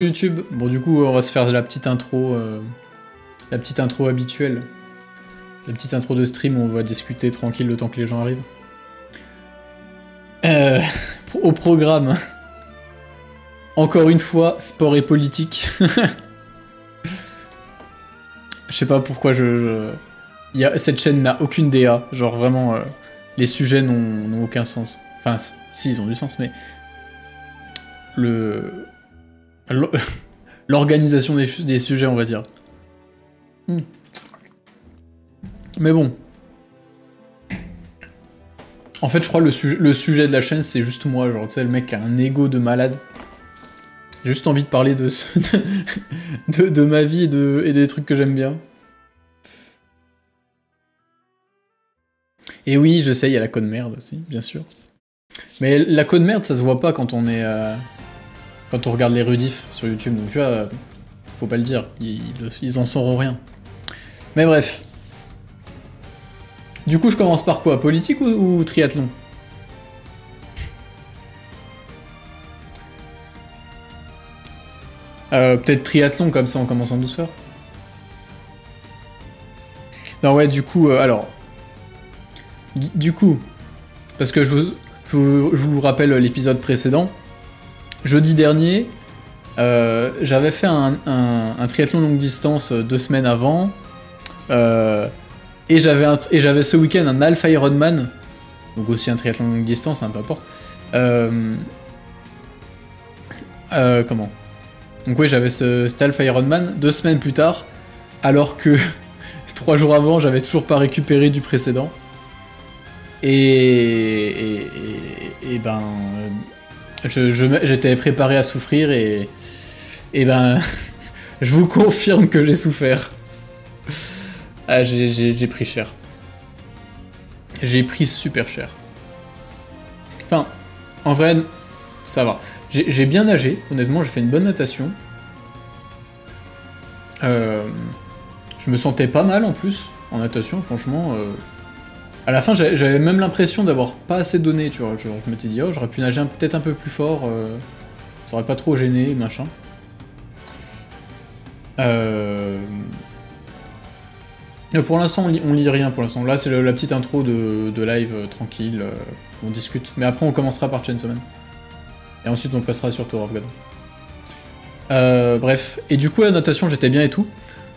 YouTube. Bon, du coup, on va se faire la petite intro habituelle. La petite intro de stream où on va discuter tranquille le temps que les gens arrivent. Au programme. Encore une fois, sport et politique. Je sais pas pourquoi cette chaîne n'a aucune DA. Genre vraiment, les sujets n'ont aucun sens. Enfin, si, ils ont du sens, mais... L'organisation des sujets, on va dire. Mais bon. En fait, je crois que le sujet de la chaîne, c'est juste moi. Genre, tu sais, le mec qui a un ego de malade. J'ai juste envie de parler de ma vie et des trucs que j'aime bien. Et oui, je sais, il y a la code merde aussi, bien sûr. Mais la code merde, ça se voit pas quand on est... quand on regarde les rediffs sur YouTube. Donc tu vois, faut pas le dire. Ils en sauront rien. Mais bref. Du coup, je commence par quoi? Politique ou triathlon? Peut-être triathlon, comme ça on commence en douceur. Non, ouais, du coup, alors... Du coup, parce que je vous rappelle l'épisode précédent, jeudi dernier, j'avais fait un triathlon longue distance 2 semaines avant, et j'avais ce week-end un Alpha Ironman, donc aussi un triathlon longue distance, hein, peu importe. Comment? Donc oui, j'avais cet Alpha Ironman 2 semaines plus tard, alors que 3 jours avant, j'avais toujours pas récupéré du précédent. Et ben... j'étais préparé à souffrir et ben... je vous confirme que j'ai souffert. Ah, j'ai pris cher. J'ai pris super cher. Enfin, en vrai, ça va. J'ai bien nagé, honnêtement, j'ai fait une bonne natation. Je me sentais pas mal en plus, en natation, franchement. À la fin, j'avais même l'impression d'avoir pas assez donné, tu vois. Genre, je m'étais dit, oh, j'aurais pu nager peut-être un peu plus fort, ça aurait pas trop gêné, machin. Mais pour l'instant, on lit rien pour l'instant. Là, c'est la petite intro de live tranquille, on discute. Mais après, on commencera par Chainsaw Man. Et ensuite, on passera sur Tower of God. Bref. Et du coup, la natation, j'étais bien et tout.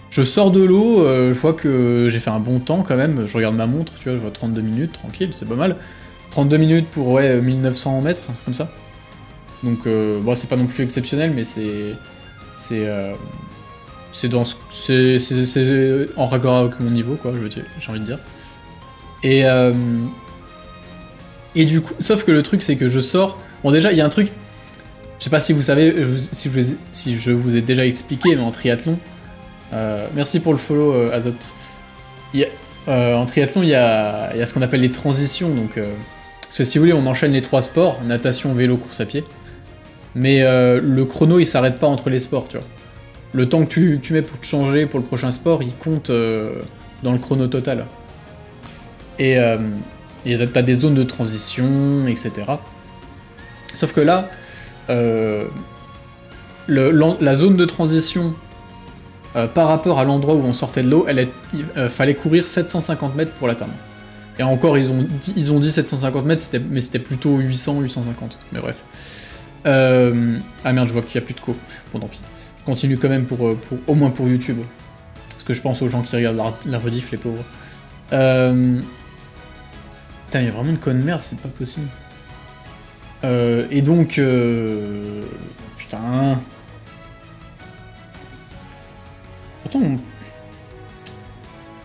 Je sors de l'eau, je vois que j'ai fait un bon temps quand même. Je regarde ma montre, tu vois, je vois 32 minutes, tranquille, c'est pas mal. 32 minutes pour, ouais, 1900 mètres, un truc comme ça. Donc, bon, c'est pas non plus exceptionnel, mais c'est en raccord avec mon niveau, quoi, j'ai envie de dire. Et du coup, sauf que le truc, c'est que je sors... Bon, déjà, il y a un truc... Je sais pas si vous savez, si je vous ai déjà expliqué, mais en triathlon... merci pour le follow, Azot. En triathlon, il y a ce qu'on appelle les transitions, donc... parce que si vous voulez, on enchaîne les 3 sports, natation, vélo, course à pied. Mais le chrono, il s'arrête pas entre les sports, tu vois. Le temps que tu mets pour te changer pour le prochain sport, il compte dans le chrono total. Et t'as des zones de transition, etc. Sauf que là, la zone de transition, par rapport à l'endroit où on sortait de l'eau, fallait courir 750 mètres pour l'atteindre. Et encore, ils ont dit 750 mètres, mais c'était plutôt 800, 850. Mais bref. Ah merde, je vois qu'il n'y a plus de co. Bon, tant pis. Je continue quand même au moins pour YouTube. Parce que je pense aux gens qui regardent la rediff, les pauvres. Putain, il y a vraiment une conne merde, c'est pas possible. Et donc... Putain... Pourtant, il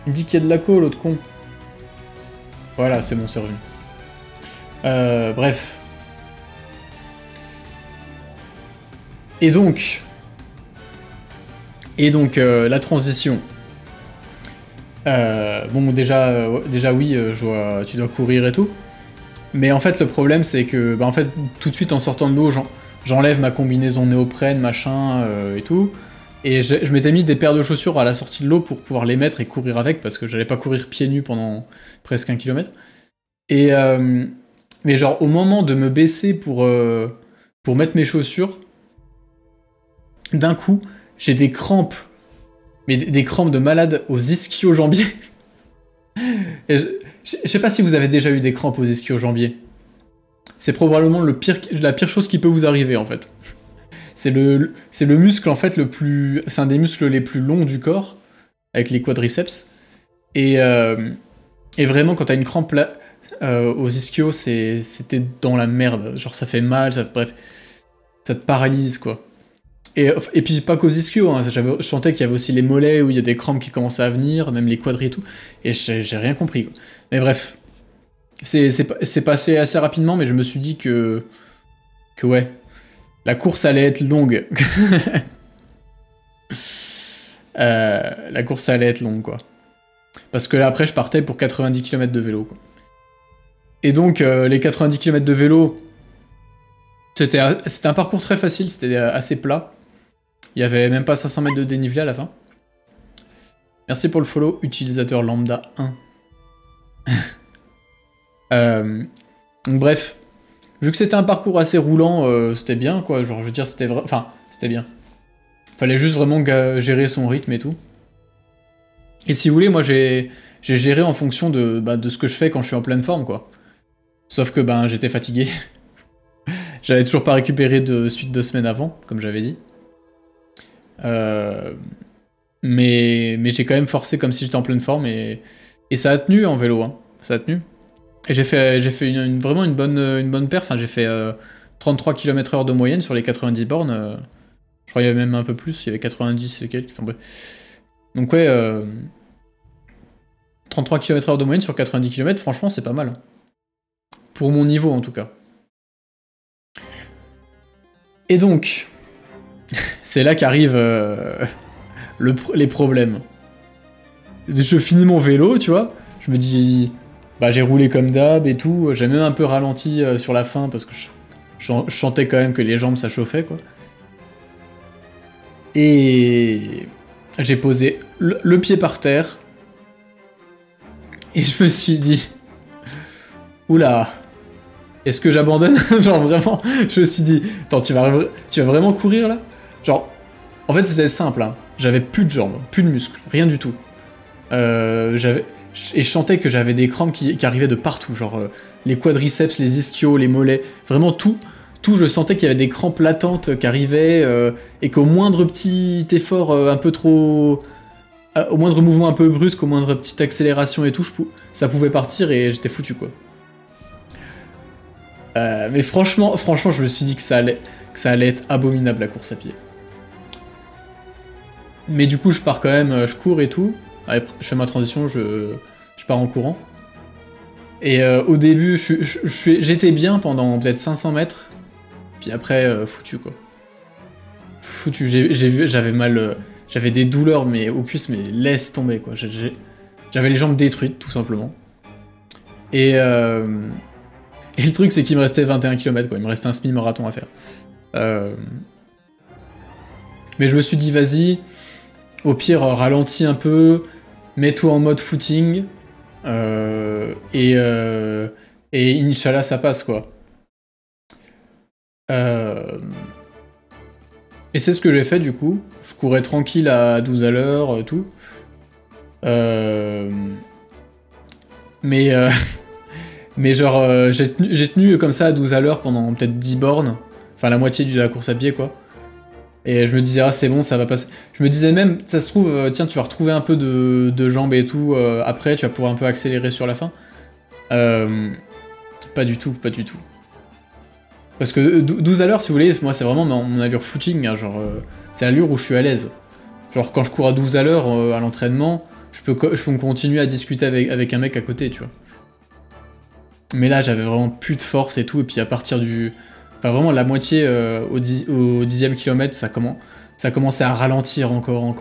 me dit qu'il y a de la co, l'autre con. Voilà, c'est bon, c'est revenu. Bref. Et donc, la transition. Bon, déjà oui, tu dois courir et tout. Mais en fait, le problème, c'est que, bah, en fait, tout de suite, en sortant de l'eau, j'enlève ma combinaison néoprène, machin, et tout. Et je m'étais mis des paires de chaussures à la sortie de l'eau pour pouvoir les mettre et courir avec, parce que j'allais pas courir pieds nus pendant presque 1 kilomètre. Et, mais genre, au moment de me baisser pour mettre mes chaussures, d'un coup, j'ai des crampes, mais des crampes de malade aux ischio-jambiers. Et je sais pas si vous avez déjà eu des crampes aux ischio-jambiers. C'est probablement la pire chose qui peut vous arriver, en fait. C'est le muscle, en fait, c'est un des muscles les plus longs du corps, avec les quadriceps. Et vraiment, quand t'as une crampe là, aux ischios, c'était dans la merde. Genre, ça fait mal, bref, ça te paralyse, quoi. Et puis, pas qu'aux ischios, hein, je sentais qu'il y avait aussi les mollets, où il y a des crampes qui commençaient à venir, même les quadris et tout. Et j'ai rien compris, quoi. Mais bref, c'est passé assez rapidement, mais je me suis dit que ouais, la course allait être longue. La course allait être longue, quoi. Parce que là, après, je partais pour 90 km de vélo, quoi. Et donc, les 90 km de vélo, c'était un parcours très facile, c'était assez plat. Il y avait même pas 500 mètres de dénivelé à la fin. Merci pour le follow, utilisateur lambda 1. Donc bref, vu que c'était un parcours assez roulant, c'était bien, quoi. Genre, je veux dire, c'était bien. Fallait juste vraiment gérer son rythme et tout. Et si vous voulez, moi, j'ai géré en fonction de ce que je fais quand je suis en pleine forme, quoi. Sauf que, j'étais fatigué. J'avais toujours pas récupéré de suite 2 semaines avant, comme j'avais dit. Mais j'ai quand même forcé comme si j'étais en pleine forme, et ça a tenu en vélo, hein. Ça a tenu. Et j'ai fait vraiment une bonne perf. Enfin, j'ai fait 33 km/h de moyenne sur les 90 bornes. Je crois qu'il y avait même un peu plus, il y avait 90 et quelques. Enfin bref. Donc ouais, 33 km/h de moyenne sur 90 km, franchement, c'est pas mal. Pour mon niveau, en tout cas. Et donc, c'est là qu'arrivent les problèmes. Je finis mon vélo, tu vois, je me dis... j'ai roulé comme d'hab et tout, j'ai même un peu ralenti sur la fin parce que je sentais quand même que les jambes ça chauffait, quoi. Et j'ai posé le pied par terre et je me suis dit, oula, est-ce que j'abandonne? Genre vraiment, je me suis dit, attends, tu vas vraiment courir là? Genre, en fait c'était simple, hein. J'avais plus de jambes, plus de muscles, rien du tout. Et je sentais que j'avais des crampes qui arrivaient de partout, genre les quadriceps, les ischios, les mollets, vraiment tout, je sentais qu'il y avait des crampes latentes qui arrivaient, et qu'au moindre petit effort un peu trop... au moindre mouvement un peu brusque, au moindre petite accélération et tout, ça pouvait partir et j'étais foutu, quoi. Mais franchement, je me suis dit que ça allait être abominable la course à pied. Mais du coup, je pars quand même, je cours et tout. Allez, je fais ma transition, je pars en courant. Et au début, j'étais bien pendant peut-être 500 mètres. Puis après, foutu, quoi. Foutu, j'avais mal... j'avais des douleurs mais aux cuisses, mais laisse tomber, quoi. J'avais les jambes détruites, tout simplement. Et le truc, c'est qu'il me restait 21 km, quoi. Il me restait un semi-marathon à faire. Mais je me suis dit, vas-y, au pire, ralentis un peu, mets-toi en mode footing, et Inch'Allah, ça passe, quoi. Et c'est ce que j'ai fait, du coup. Je courais tranquille à 12 à l'heure, tout. Mais genre, j'ai tenu comme ça à 12 à l'heure pendant peut-être 10 bornes. Enfin, la moitié de la course à pied, quoi. Et je me disais, ah, c'est bon, ça va passer. Je me disais même, ça se trouve, tiens, tu vas retrouver un peu de jambes et tout. Après, tu vas pouvoir un peu accélérer sur la fin. Pas du tout, pas du tout. Parce que 12 à l'heure, si vous voulez, moi, c'est vraiment mon allure footing. Hein, genre, c'est l'allure où je suis à l'aise. Genre, quand je cours à 12 à l'heure à l'entraînement, je peux continuer à discuter avec un mec à côté, tu vois. Mais là, j'avais vraiment plus de force et tout, et puis à partir du... Enfin, vraiment, la moitié au 10e kilomètre, ça commençait à ralentir encore.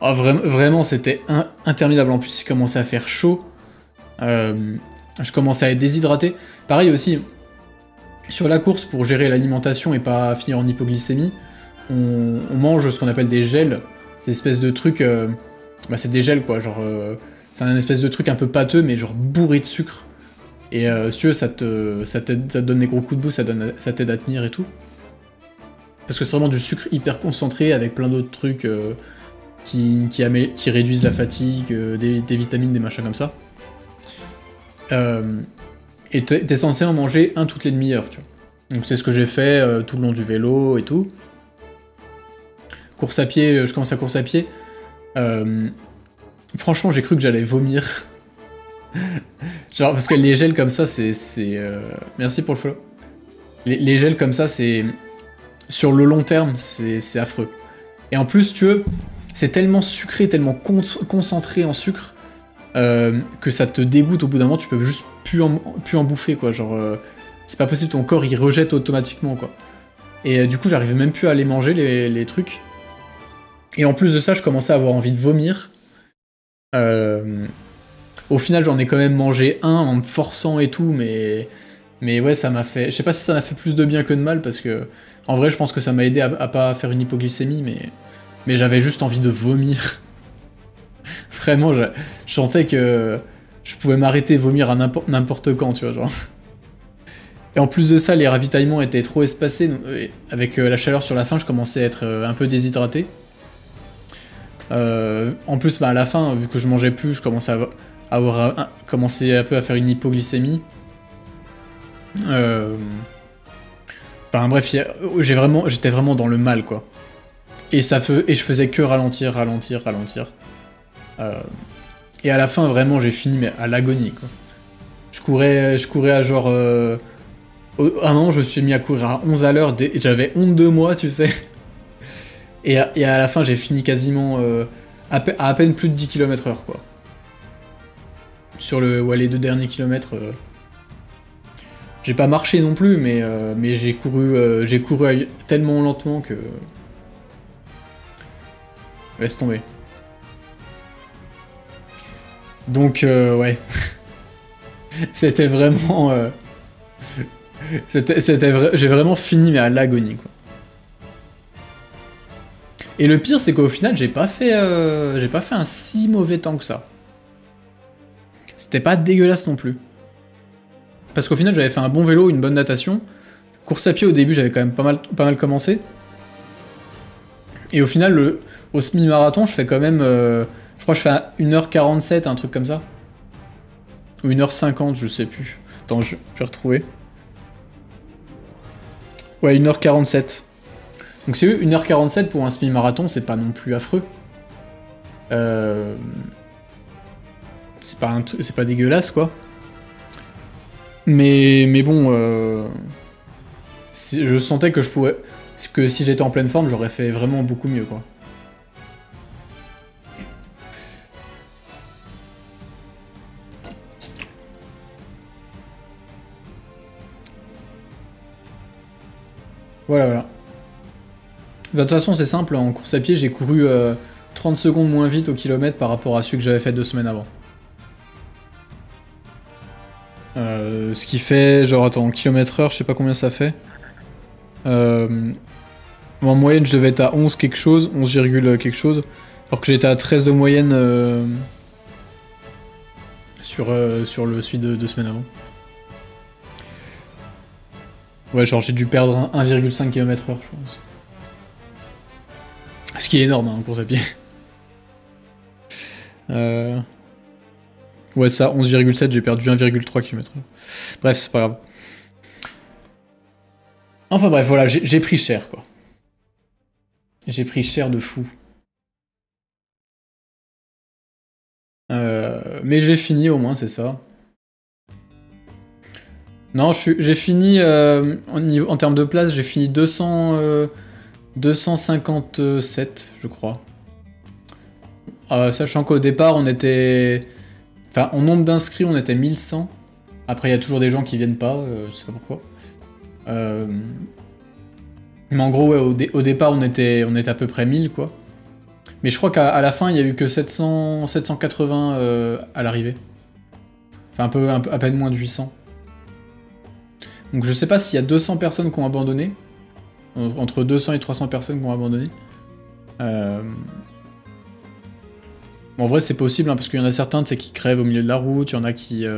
Oh, vraiment, c'était interminable. En plus, il commençait à faire chaud. Je commençais à être déshydraté. Pareil aussi, sur la course, pour gérer l'alimentation et pas finir en hypoglycémie, on mange ce qu'on appelle des gels. Ces espèces de trucs... c'est des gels, quoi, genre... c'est un espèce de truc un peu pâteux, mais genre bourré de sucre. Et si tu veux, ça te donne des gros coups de boost, ça t'aide à tenir et tout. Parce que c'est vraiment du sucre hyper concentré avec plein d'autres trucs qui réduisent la fatigue, des vitamines, des machins comme ça. Et t'es censé en manger un toutes les demi-heures, tu vois. Donc c'est ce que j'ai fait tout le long du vélo et tout. Course à pied, je commence à course à pied. Franchement, j'ai cru que j'allais vomir. Genre, parce que les gels comme ça, c'est... Merci pour le follow. Les gels comme ça, c'est... Sur le long terme, c'est affreux. Et en plus, tu veux, c'est tellement sucré, tellement concentré en sucre, que ça te dégoûte au bout d'un moment, tu peux juste plus en bouffer, quoi. Genre, c'est pas possible, ton corps, il rejette automatiquement, quoi. Et du coup, j'arrivais même plus à aller manger, les trucs. Et en plus de ça, je commençais à avoir envie de vomir. Au final, j'en ai quand même mangé un en me forçant et tout, mais ouais, ça m'a fait... Je sais pas si ça m'a fait plus de bien que de mal, parce que... En vrai, je pense que ça m'a aidé à pas faire une hypoglycémie, mais j'avais juste envie de vomir. Vraiment, je sentais que je pouvais m'arrêter de vomir à n'importe quand, tu vois, genre. Et en plus de ça, les ravitaillements étaient trop espacés, donc, avec la chaleur sur la fin, je commençais à être un peu déshydraté. En plus, bah, à la fin, vu que je mangeais plus, je commençais à avoir commencé un peu à faire une hypoglycémie. Enfin bref, j'étais vraiment dans le mal, quoi. Et je faisais que ralentir. Et à la fin, vraiment, j'ai fini mais à l'agonie, quoi. Je courais à genre... à un moment, je me suis mis à courir à 11 à l'heure, j'avais honte de moi, tu sais. Et à la fin, j'ai fini quasiment à peine plus de 10 km/h, quoi. Sur les 2 derniers kilomètres... J'ai pas marché non plus, mais j'ai couru tellement lentement que... Laisse tomber. Donc, ouais. C'était vraiment... J'ai vraiment fini, mais à l'agonie, quoi. Et le pire, c'est qu'au final, j'ai pas fait un si mauvais temps que ça. C'était pas dégueulasse non plus. Parce qu'au final, j'avais fait un bon vélo, une bonne natation. Course à pied, au début, j'avais quand même pas mal commencé. Et au final, au semi-marathon, je fais quand même... je crois que je fais 1h47, un truc comme ça. Ou 1h50, je sais plus. Attends, je vais retrouver. Ouais, 1h47. Donc c'est 1h47 pour un semi-marathon, c'est pas non plus affreux. C'est pas dégueulasse, quoi. Mais bon, je sentais que que si j'étais en pleine forme, j'aurais fait vraiment beaucoup mieux, quoi. Voilà. De toute façon, c'est simple, en course à pied, j'ai couru 30 secondes moins vite au kilomètre par rapport à celui que j'avais fait 2 semaines avant. Ce qui fait, genre, attends, km/h, je sais pas combien ça fait. En moyenne, je devais être à 11 quelque chose, 11, quelque chose, alors que j'étais à 13 de moyenne sur celui de 2 semaines avant. Ouais, genre j'ai dû perdre 1,5 km/h, je pense. Ce qui est énorme, hein, en course à pied. Ouais, ça, 11,7, j'ai perdu 1,3 km/h. Bref, c'est pas grave. Enfin bref, voilà, j'ai pris cher, quoi. J'ai pris cher de fou. Mais j'ai fini au moins, c'est ça. Non, j'ai fini, en termes de place, j'ai fini 257, je crois. Sachant qu'au départ, on était... Enfin, en nombre d'inscrits, on était 1100. Après, il y a toujours des gens qui viennent pas, je sais pas pourquoi. Mais en gros, ouais, au départ, on était à peu près 1000, quoi. Mais je crois qu'à la fin, il y a eu que 780 à l'arrivée. Enfin, à peine moins de 800. Donc je sais pas s'il y a 200 personnes qui ont abandonné. Entre 200 et 300 personnes qui ont abandonné. Bon, en vrai, c'est possible, hein, parce qu'il y en a certains, tu sais, qui crèvent au milieu de la route, il y en a qui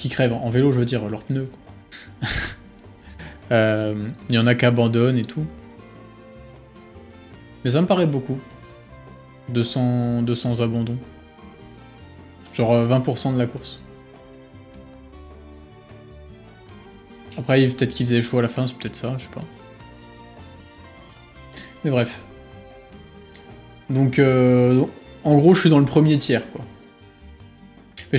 crèvent en vélo, je veux dire, leurs pneus, quoi. Il y en a qui abandonnent et tout. Mais ça me paraît beaucoup. 200 abandons. Genre 20% de la course. Après, peut-être qu'ils faisaient chaud à la fin, c'est peut-être ça, je sais pas. Mais bref. Donc, en gros, je suis dans le premier tiers, quoi. Mais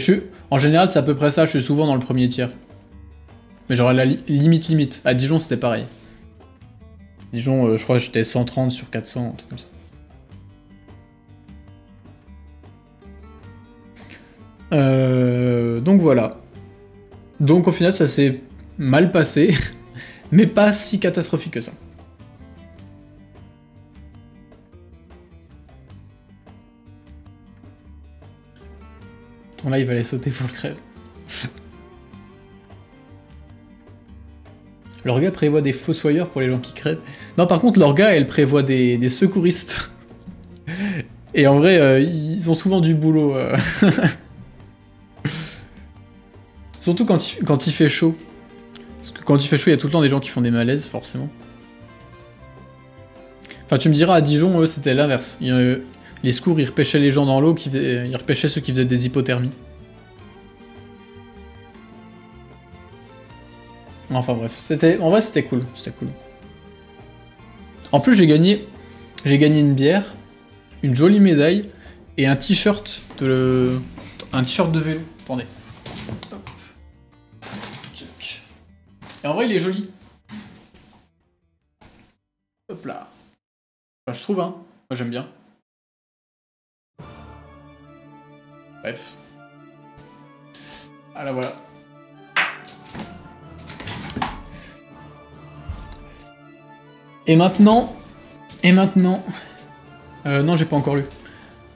en général, c'est à peu près ça, je suis souvent dans le premier tiers. Mais genre à la limite. À Dijon, c'était pareil. Dijon, je crois que j'étais 130 sur 400, un truc comme ça. Donc voilà. Donc au final, ça s'est mal passé, mais pas si catastrophique que ça. Ton live allait sauter pour le crève. L'orga prévoit des fossoyeurs pour les gens qui crèvent. Non, par contre, l'orga, elle prévoit des secouristes. Et en vrai, ils ont souvent du boulot. Surtout quand il fait chaud. Parce que quand il fait chaud, il y a tout le temps des gens qui font des malaises, forcément. Enfin, tu me diras, à Dijon, eux, c'était l'inverse. Les secours, ils repêchaient les gens dans l'eau, ils repêchaient ceux qui faisaient des hypothermies. Enfin bref, en vrai, c'était cool. En plus, j'ai gagné une bière, une jolie médaille et un t-shirt de vélo. Attendez. Et en vrai, il est joli. Hop là. Enfin, je trouve, hein. Moi, j'aime bien. Bref. Ah là, voilà. Et maintenant... non, j'ai pas encore lu.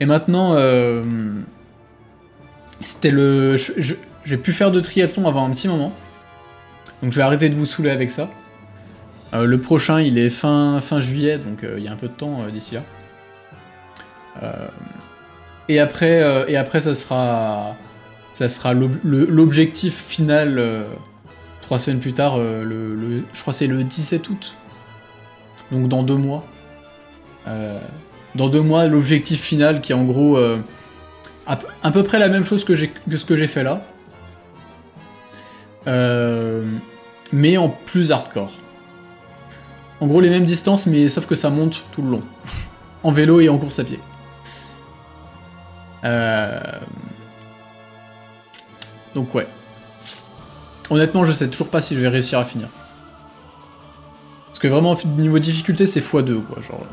Et maintenant, c'était le... J'ai pu faire de triathlon avant un petit moment. Donc je vais arrêter de vous saouler avec ça. Le prochain, il est fin juillet, donc il y a un peu de temps d'ici là. Et après, ça sera l'objectif final 3 semaines plus tard, je crois que c'est le 17 août. Donc dans 2 mois. Dans 2 mois, l'objectif final qui est en gros à peu près la même chose que ce que j'ai fait là. Mais en plus hardcore. En gros les mêmes distances, mais sauf que ça monte tout le long. En vélo et en course à pied. Donc ouais. Honnêtement, je sais toujours pas si je vais réussir à finir. Parce que vraiment, niveau difficulté, c'est x2, quoi. Genre...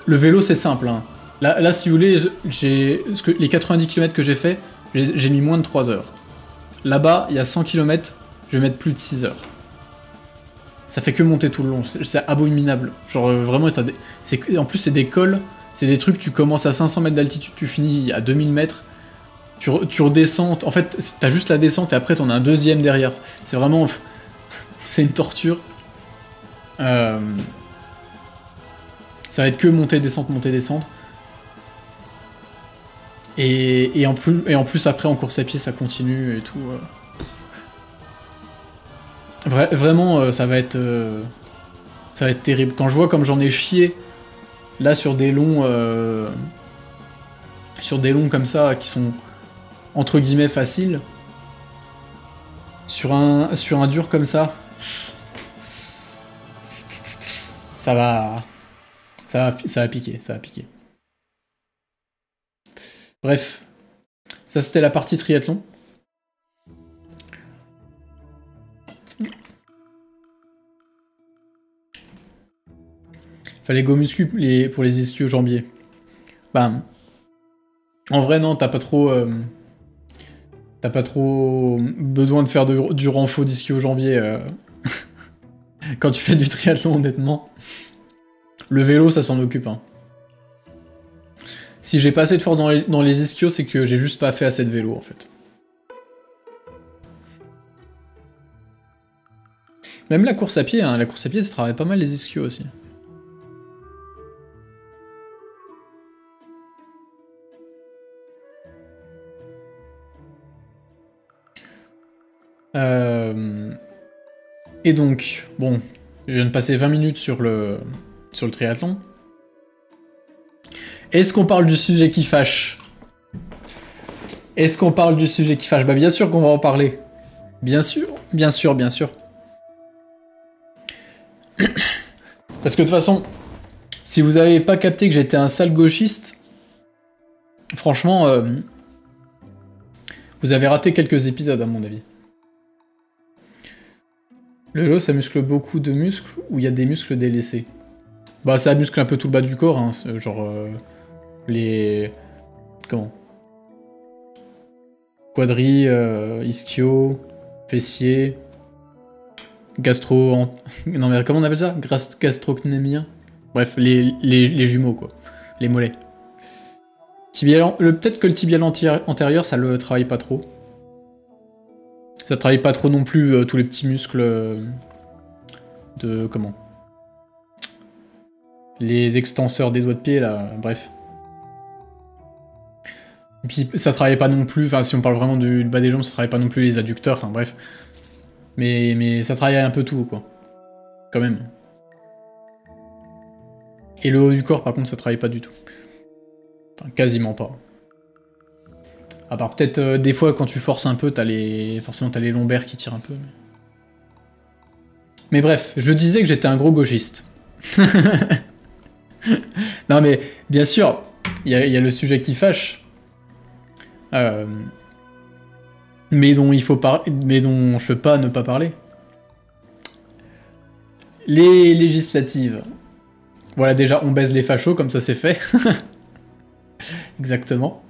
Le vélo, c'est simple, hein. Là, si vous voulez, les 90 km que j'ai fait, j'ai mis moins de 3 heures. Là-bas, il y a 100 km, je vais mettre plus de 6 heures. Ça fait que monter tout le long, c'est abominable. Genre, vraiment, en plus, c'est des cols, c'est des trucs, tu commences à 500 mètres d'altitude, tu finis à 2000 mètres, tu redescends, en fait, t'as juste la descente et après, t'en as un deuxième derrière. C'est vraiment... c'est une torture. Ça va être que monter, descendre. Et en plus après en course à pied ça continue et tout. Vraiment ça va être terrible. Quand je vois comme j'en ai chié là sur des longs comme ça qui sont entre guillemets faciles, sur un dur comme ça, ça va piquer. Bref, ça c'était la partie triathlon. Fallait go muscu pour les ischio-jambiers. Bah, en vrai non, t'as pas trop besoin de faire du renfort d'ischio-jambiers quand tu fais du triathlon, honnêtement. Le vélo, ça s'en occupe, hein. Si j'ai pas assez de force dans les ischios, c'est que j'ai juste pas fait assez de vélo, en fait. Même la course à pied, hein, ça travaille pas mal les ischios aussi. Et donc, bon, je viens de passer 20 minutes sur le triathlon. Est-ce qu'on parle du sujet qui fâche? Est-ce qu'on parle du sujet qui fâche? Bah bien sûr qu'on va en parler. Bien sûr, bien sûr, bien sûr. Parce que de toute façon, si vous avez pas capté que j'étais un sale gauchiste, franchement, vous avez raté quelques épisodes à mon avis. Le vélo, ça muscle beaucoup de muscles ou il y a des muscles délaissés? Bah ça muscle un peu tout le bas du corps, hein, genre les... Comment? Quadri, ischio, fessier, gastro... Non mais comment on appelle ça? Gastrocnémien? Bref, les jumeaux quoi, les mollets. Tibial... Peut-être que le tibial antérieur, ça le travaille pas trop. Ça travaille pas trop non plus tous les petits muscles de... Comment? Les extenseurs des doigts de pied là, bref. Et puis ça travaille pas non plus, enfin si on parle vraiment du bas des jambes, ça travaille pas non plus les adducteurs, enfin bref. Mais ça travaille un peu tout quoi. Quand même. Et le haut du corps par contre ça travaille pas du tout. Enfin, quasiment pas. À part peut-être des fois quand tu forces un peu, forcément t'as les lombaires qui tirent un peu. Mais bref, je disais que j'étais un gros gauchiste. Non mais bien sûr, il y a le sujet qui fâche. Mais dont je peux pas ne pas parler. Les législatives. Voilà, déjà, on baise les fachos, comme ça c'est fait. Exactement.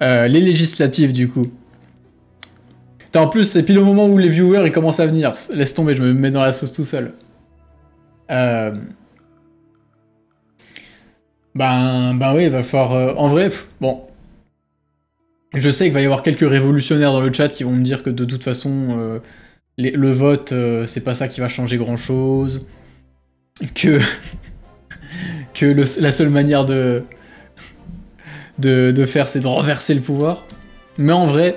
Les législatives, du coup. En plus, c'est pile au moment où les viewers ils commencent à venir. Laisse tomber, je me mets dans la sauce tout seul. Ben oui, il va falloir... en vrai, bon... Je sais qu'il va y avoir quelques révolutionnaires dans le chat qui vont me dire que de toute façon, le vote, c'est pas ça qui va changer grand-chose. Que la seule manière de faire, c'est de renverser le pouvoir. Mais en vrai,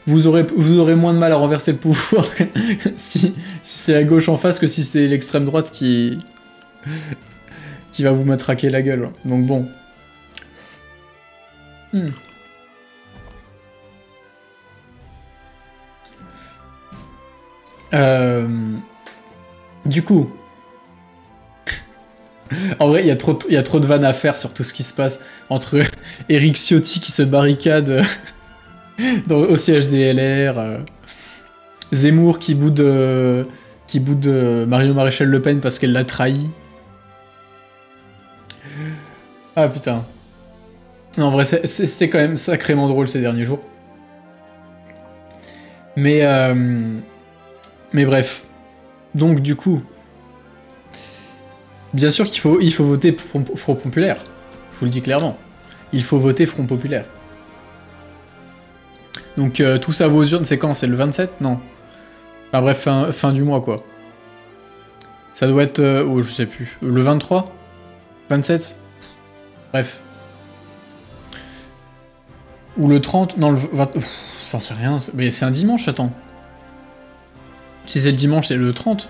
vous aurez moins de mal à renverser le pouvoir si c'est la gauche en face que si c'est l'extrême droite qui va vous matraquer la gueule. Donc bon. Du coup, en vrai, il y a trop de vannes à faire sur tout ce qui se passe entre Éric Ciotti qui se barricade au siège des LR, Zemmour qui boude Marion Maréchal Le Pen parce qu'elle l'a trahi. Ah putain. Non, en vrai, c'était quand même sacrément drôle ces derniers jours. Mais bref. Donc du coup, bien sûr qu'il faut voter Front Populaire. Je vous le dis clairement. Il faut voter Front Populaire. Donc tout ça vos urnes, c'est quand? C'est le 27? Non. Enfin bref, fin du mois quoi. Ça doit être... oh, je sais plus. Le 23? 27? Bref. Ou le 30? Non, le 20... J'en sais rien. Mais c'est un dimanche, attends. Si c'est le dimanche, c'est le 30.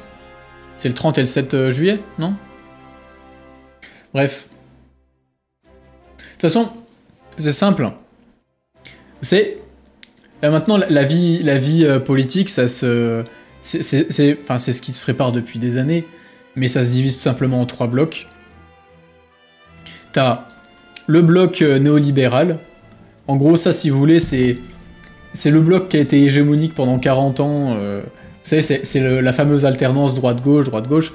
C'est le 30 et le 7 juillet, non? Bref. De toute façon, c'est simple. Vous savez, là maintenant, la vie politique, ça se... c'est ce qui se prépare depuis des années, mais ça se divise tout simplement en 3 blocs. T'as le bloc néolibéral. En gros, ça, si vous voulez, c'est le bloc qui a été hégémonique pendant 40 ans. Vous savez, c'est la fameuse alternance droite-gauche,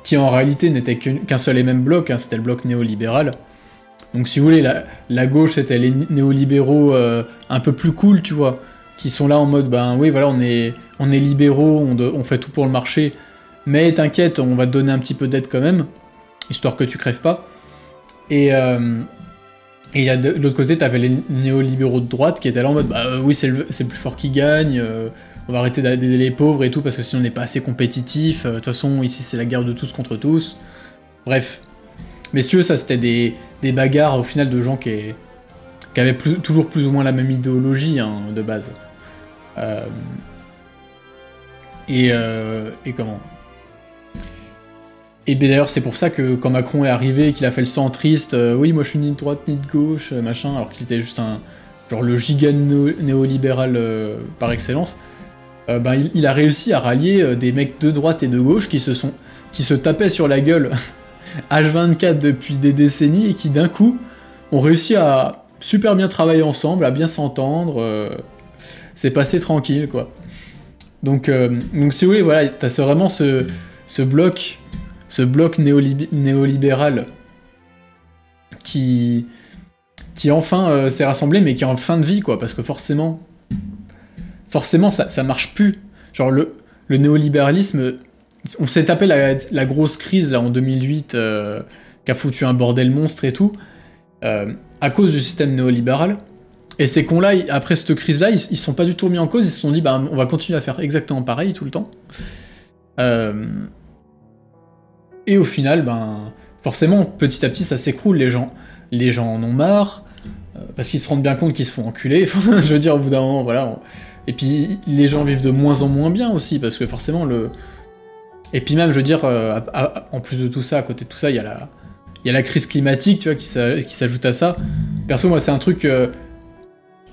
qui en réalité n'était qu'un seul et même bloc, hein, c'était le bloc néolibéral. Donc si vous voulez, la gauche, c'était les néolibéraux un peu plus cool, tu vois, qui sont là en mode, ben oui, voilà, on est libéraux, on fait tout pour le marché, mais t'inquiète, on va te donner un petit peu d'aide quand même, histoire que tu crèves pas. Et de l'autre côté, t'avais les néolibéraux de droite qui étaient là en mode, bah oui, c'est le plus fort qui gagne, on va arrêter d'aider les pauvres et tout, parce que sinon on n'est pas assez compétitif, de toute façon, ici c'est la guerre de tous contre tous. Bref. Mais si tu veux, ça c'était des bagarres au final de gens qui avaient toujours plus ou moins la même idéologie, hein, de base. Et comment? Et ben d'ailleurs, c'est pour ça que quand Macron est arrivé, qu'il a fait le centriste, oui, moi je suis ni de droite ni de gauche, machin, alors qu'il était juste genre le giga néolibéral par excellence, ben il a réussi à rallier des mecs de droite et de gauche qui se tapaient sur la gueule H24 depuis des décennies et qui d'un coup ont réussi à super bien travailler ensemble, à bien s'entendre, c'est passé tranquille quoi. Donc si vous voulez, voilà, t'as vraiment ce bloc néolibéral qui enfin s'est rassemblé, mais qui est en fin de vie, quoi, parce que forcément ça marche plus. Genre le néolibéralisme, on s'est tapé la grosse crise là en 2008 qui a foutu un bordel monstre et tout, à cause du système néolibéral. Et ces cons-là, après cette crise-là, ils sont pas du tout mis en cause, ils se sont dit, bah, on va continuer à faire exactement pareil tout le temps. Et au final, ben, forcément, petit à petit, ça s'écroule, les gens en ont marre, parce qu'ils se rendent bien compte qu'ils se font enculer, je veux dire, au bout d'un moment, voilà. Et puis, les gens vivent de moins en moins bien aussi, parce que forcément, Et puis même, je veux dire, en plus de tout ça, à côté de tout ça, il y a la crise climatique, tu vois, qui s'ajoute à ça. Perso, moi, c'est un truc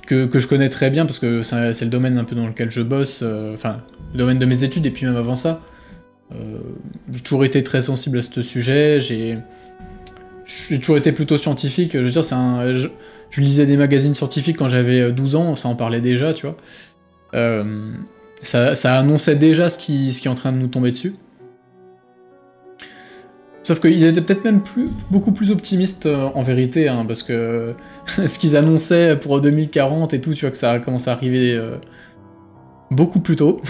que je connais très bien, parce que c'est le domaine un peu dans lequel je bosse, enfin, le domaine de mes études, et puis même avant ça. J'ai toujours été très sensible à ce sujet, j'ai toujours été plutôt scientifique, je veux dire, je lisais des magazines scientifiques quand j'avais 12 ans, ça en parlait déjà, tu vois. Ça annonçait déjà ce qui est en train de nous tomber dessus. Sauf qu'ils étaient peut-être même beaucoup plus optimistes en vérité, hein, parce que ce qu'ils annonçaient pour 2040 et tout, tu vois que ça a commencé à arriver beaucoup plus tôt.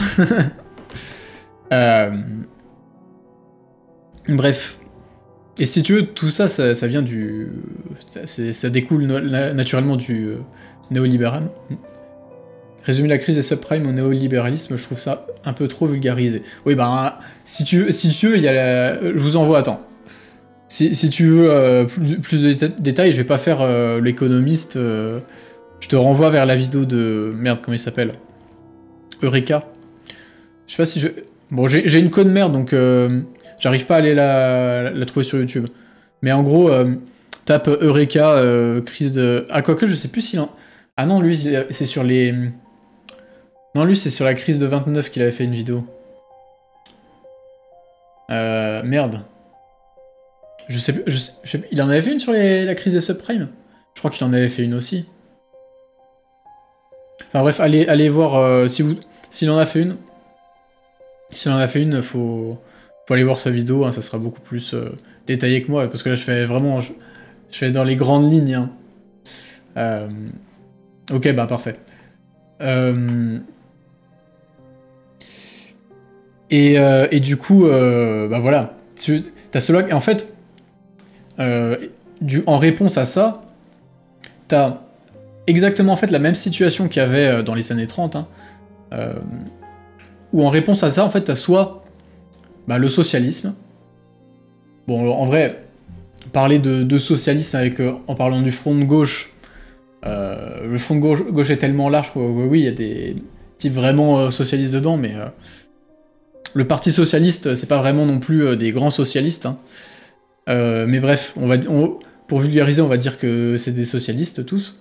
Bref. Et si tu veux, tout ça, ça vient du... Ça découle naturellement du néolibéralisme. Résumer la crise des subprimes au néolibéralisme, je trouve ça un peu trop vulgarisé. Oui, bah, si tu veux, il y a je vous envoie, attends. Si tu veux plus de détails, je vais pas faire l'économiste. Je te renvoie vers la vidéo de... Merde, comment il s'appelle? Eureka. Je sais pas si je... Bon, j'ai une code merde, donc j'arrive pas à aller la trouver sur YouTube. Mais en gros, tape Eureka, crise de... Ah, quoique, je sais plus s'il en... Ah non, lui, c'est sur les... Non, lui, c'est sur la crise de 29 qu'il avait fait une vidéo. Merde. Je sais plus... Il en avait fait une sur la crise des subprimes? Je crois qu'il en avait fait une aussi. Enfin bref, allez voir s'il en a fait une. S'il en a fait une, faut aller voir sa vidéo, hein, ça sera beaucoup plus détaillé que moi, parce que là je fais vraiment... Je fais dans les grandes lignes. Hein. Ok, bah parfait. Et du coup, bah voilà. T'as cela... Et en fait, en réponse à ça, t'as exactement en fait la même situation qu'il y avait dans les années 30, hein, où en réponse à ça, en fait, t'as soit le socialisme. Bon, en vrai, parler de socialisme en parlant du front de gauche, le front de gauche est tellement large que oui, il y a des types vraiment socialistes dedans, mais le Parti Socialiste, c'est pas vraiment non plus des grands socialistes. Hein. Mais bref, pour vulgariser, on va dire que c'est des socialistes tous.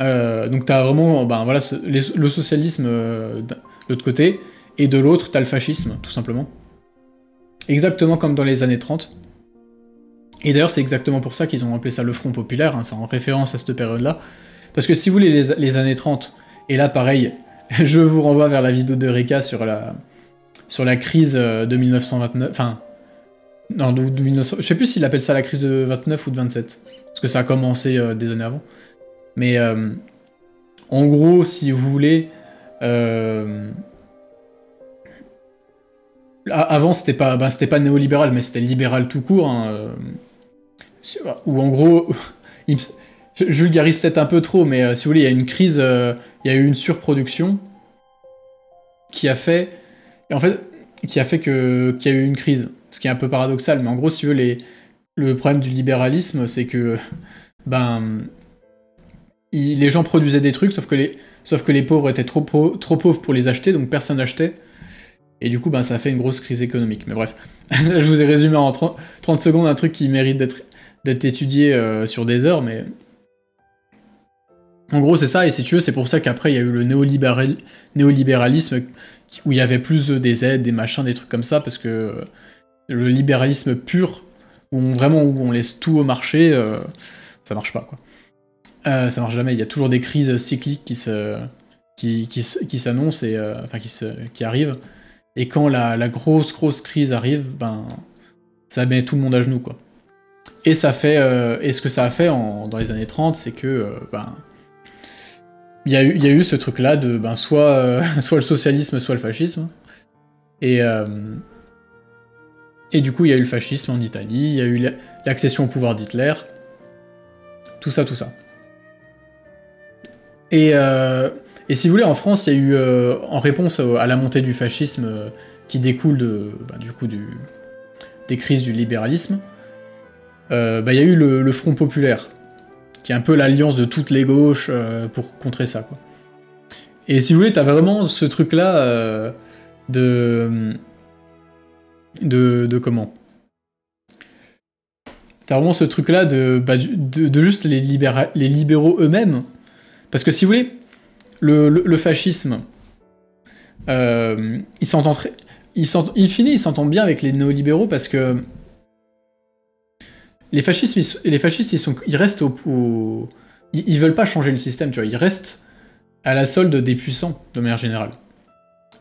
Donc t'as vraiment voilà, le socialisme de l'autre côté, et de l'autre t'as le fascisme, tout simplement. Exactement comme dans les années 30. Et d'ailleurs c'est exactement pour ça qu'ils ont appelé ça le Front Populaire, hein, c'est en référence à cette période-là. Parce que si vous voulez les années 30, et là pareil, je vous renvoie vers la vidéo de Reka sur la crise de 1929, enfin... Non, de 1900, je sais plus s'il appelle ça la crise de 29 ou de 27, parce que ça a commencé des années avant. Mais en gros, si vous voulez, avant c'était pas néolibéral, mais c'était libéral tout court, hein, où en gros, je vulgarise peut-être un peu trop, mais si vous voulez, il y a une crise, il y a eu une surproduction qui a fait, qu'il y a eu une crise, ce qui est un peu paradoxal, mais en gros, si tu veux, le problème du libéralisme, c'est que les gens produisaient des trucs, sauf que Sauf que les pauvres étaient trop pauvres pour les acheter, donc personne n'achetait. Et du coup, ben, ça a fait une grosse crise économique. Mais bref, je vous ai résumé en 30 secondes un truc qui mérite d'être étudié sur des heures, mais... En gros, c'est ça, et si tu veux, c'est pour ça qu'après, il y a eu le néolibéralisme, où il y avait plus des aides, des machins, des trucs comme ça, parce que le libéralisme pur, où on laisse tout au marché, ça marche pas, quoi. Ça marche jamais, il y a toujours des crises cycliques qui s'annoncent, et enfin qui arrivent, et quand la grosse crise arrive, ben ça met tout le monde à genoux, quoi. Et ça fait, et ce que ça a fait dans les années 30, c'est que ben il y a eu ce truc-là de ben soit le socialisme, soit le fascisme, et du coup il y a eu le fascisme en Italie, il y a eu l'accession au pouvoir d'Hitler, tout ça. Et si vous voulez, en France, il y a eu, en réponse à la montée du fascisme qui découle du coup des crises du libéralisme, il y a eu le Front Populaire, qui est un peu l'alliance de toutes les gauches pour contrer ça, quoi. Et si vous voulez, t'as vraiment ce truc-là de comment ? T'as vraiment ce truc-là de juste les libéraux eux-mêmes. Parce que si vous voulez, le fascisme, il s'entendent bien avec les néolibéraux parce que les fascistes, ils restent ils veulent pas changer le système, tu vois, ils restent à la solde des puissants, de manière générale.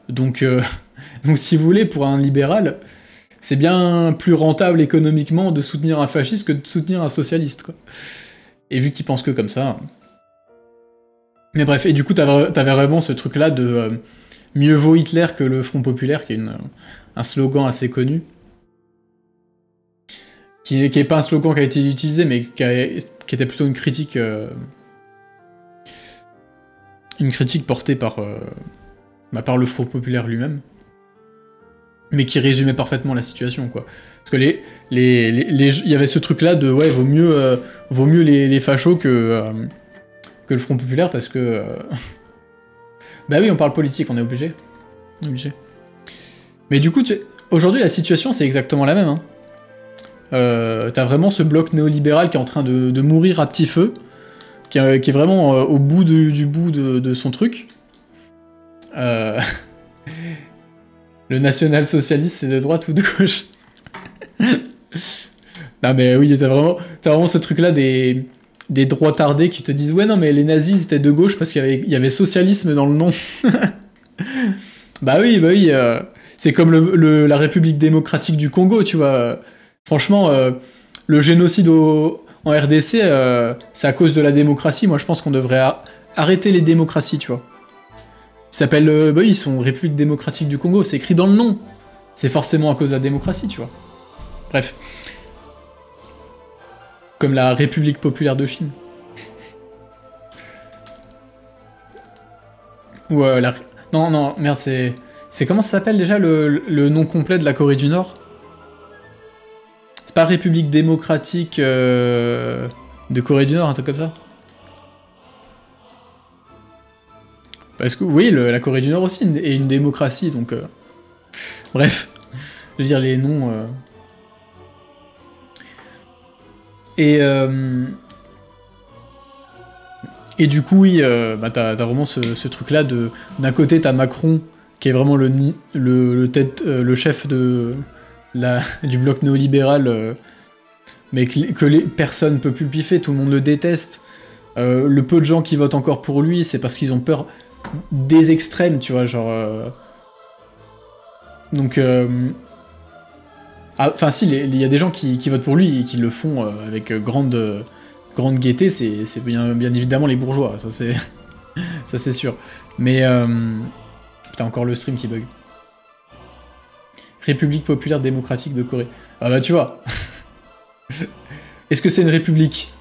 Donc si vous voulez, pour un libéral, c'est bien plus rentable économiquement de soutenir un fasciste que de soutenir un socialiste, quoi. Et vu qu'ils pensent que comme ça... Mais bref, et du coup, t'avais vraiment ce truc-là de mieux vaut Hitler que le Front Populaire, qui est un slogan assez connu. Qui est pas un slogan qui a été utilisé, mais qui était plutôt une critique portée par le Front Populaire lui-même, mais qui résumait parfaitement la situation, quoi. Parce que il y avait ce truc-là de ouais, vaut mieux les fachos que le Front Populaire, parce que bah oui, on parle politique, on est obligé. Mais du coup, aujourd'hui, la situation, c'est exactement la même, hein. T'as vraiment ce bloc néolibéral qui est en train de mourir à petit feu, qui est vraiment au bout du bout de son truc. Le national-socialiste, c'est de droite ou de gauche? Non mais oui, t'as vraiment ce truc-là des droits tardés qui te disent « Ouais, non, mais les nazis, c'était de gauche parce qu'il y avait socialisme dans le nom. » Bah oui, c'est comme la République démocratique du Congo, tu vois. Franchement, le génocide en RDC, c'est à cause de la démocratie. Moi, je pense qu'on devrait arrêter les démocraties, tu vois. Ils s'appellent... ils sont République démocratique du Congo, c'est écrit dans le nom. C'est forcément à cause de la démocratie, tu vois. Bref. Comme la République populaire de Chine. Ou Non, merde, c'est comment ça s'appelle déjà le nom complet de la Corée du Nord? C'est pas République démocratique de Corée du Nord, un truc comme ça? Parce que oui, la Corée du Nord aussi est une démocratie, donc... Bref, je veux dire les noms... Et du coup, oui, t'as vraiment ce truc-là de... D'un côté, t'as Macron, qui est vraiment le chef du bloc néolibéral, mais personne ne peut plus le piffer, tout le monde le déteste. Le peu de gens qui votent encore pour lui, c'est parce qu'ils ont peur des extrêmes, tu vois, genre... Donc... Enfin si, il y a des gens qui votent pour lui et qui le font avec grande gaieté, c'est bien évidemment les bourgeois, ça c'est ça c'est sûr. Mais... Putain, encore le stream qui bug. République populaire démocratique de Corée. Ah bah tu vois. Est-ce que c'est une république?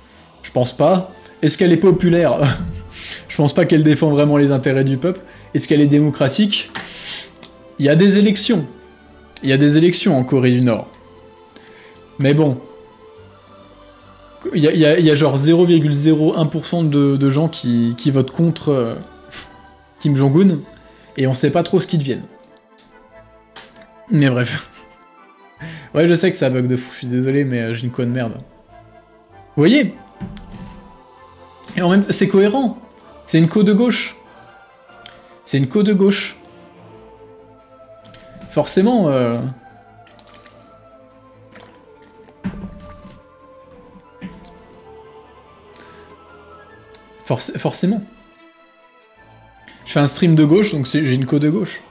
Je pense pas. Est-ce qu'elle est populaire? Je pense pas qu'elle défend vraiment les intérêts du peuple. Est-ce qu'elle est démocratique? Il y a des élections. Il y a des élections en Corée du Nord. Mais bon. Il y a genre 0,01% de gens qui votent contre Kim Jong-un, et on sait pas trop ce qu'ils deviennent. Mais bref. Ouais, je sais que ça bug de fou, je suis désolé, mais j'ai une co de merde. Vous voyez? Et en même temps, c'est cohérent. C'est une co de gauche. C'est une co de gauche. Forcément... Forcément. Je fais un stream de gauche, donc j'ai une co de gauche.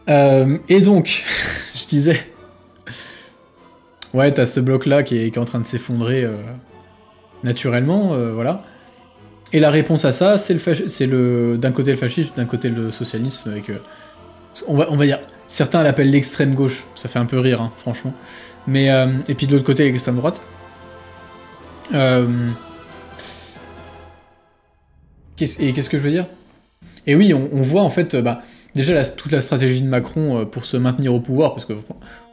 Et donc, je disais... Ouais, t'as ce bloc-là qui est en train de s'effondrer naturellement, voilà. Et la réponse à ça, c'est d'un côté le fascisme, d'un côté le socialisme, avec... on va dire... Certains l'appellent l'extrême gauche, ça fait un peu rire, hein, franchement. Mais, et puis de l'autre côté, l'extrême droite. Qu'est-ce que je veux dire? Et oui, on voit en fait... déjà, toute la stratégie de Macron pour se maintenir au pouvoir, parce que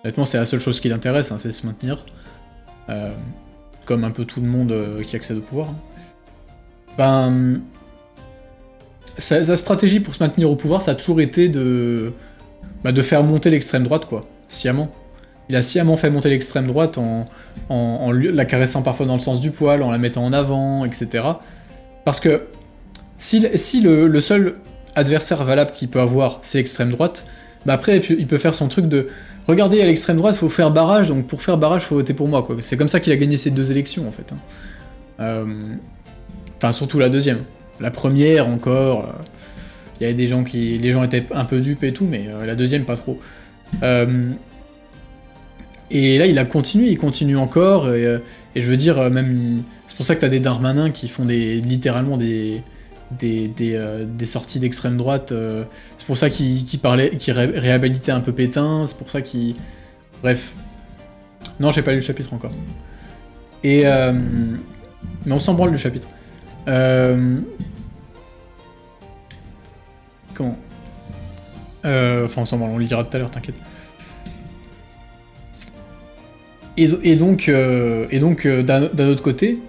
honnêtement, c'est la seule chose qui l'intéresse, hein, c'est se maintenir. Comme un peu tout le monde qui accède au pouvoir. Sa stratégie pour se maintenir au pouvoir, ça a toujours été de faire monter l'extrême droite, quoi, sciemment. Il a sciemment fait monter l'extrême droite en la caressant parfois dans le sens du poil, en la mettant en avant, etc. Parce que si le seul adversaire valable qu'il peut avoir, c'est l'extrême droite, après, il peut faire son truc de « Regardez, à l'extrême droite, il faut faire barrage, donc pour faire barrage, il faut voter pour moi. » quoi. C'est comme ça qu'il a gagné ces 2 élections, en fait. Hein. Enfin, surtout la deuxième. La première, encore, il y avait des gens qui... Les gens étaient un peu dupes et tout, mais la deuxième, pas trop. Et là, il continue encore, et je veux dire, même... C'est pour ça que t'as des Darmanin qui font littéralement des sorties d'extrême droite, c'est pour ça qu'ils réhabilitaient un peu Pétain, c'est pour ça qu'ils... Bref. Non, j'ai pas lu le chapitre encore. Et... mais on s'en branle du chapitre. Comment enfin, on s'en branle, on le lira tout à l'heure, t'inquiète. Et donc, d'un autre côté,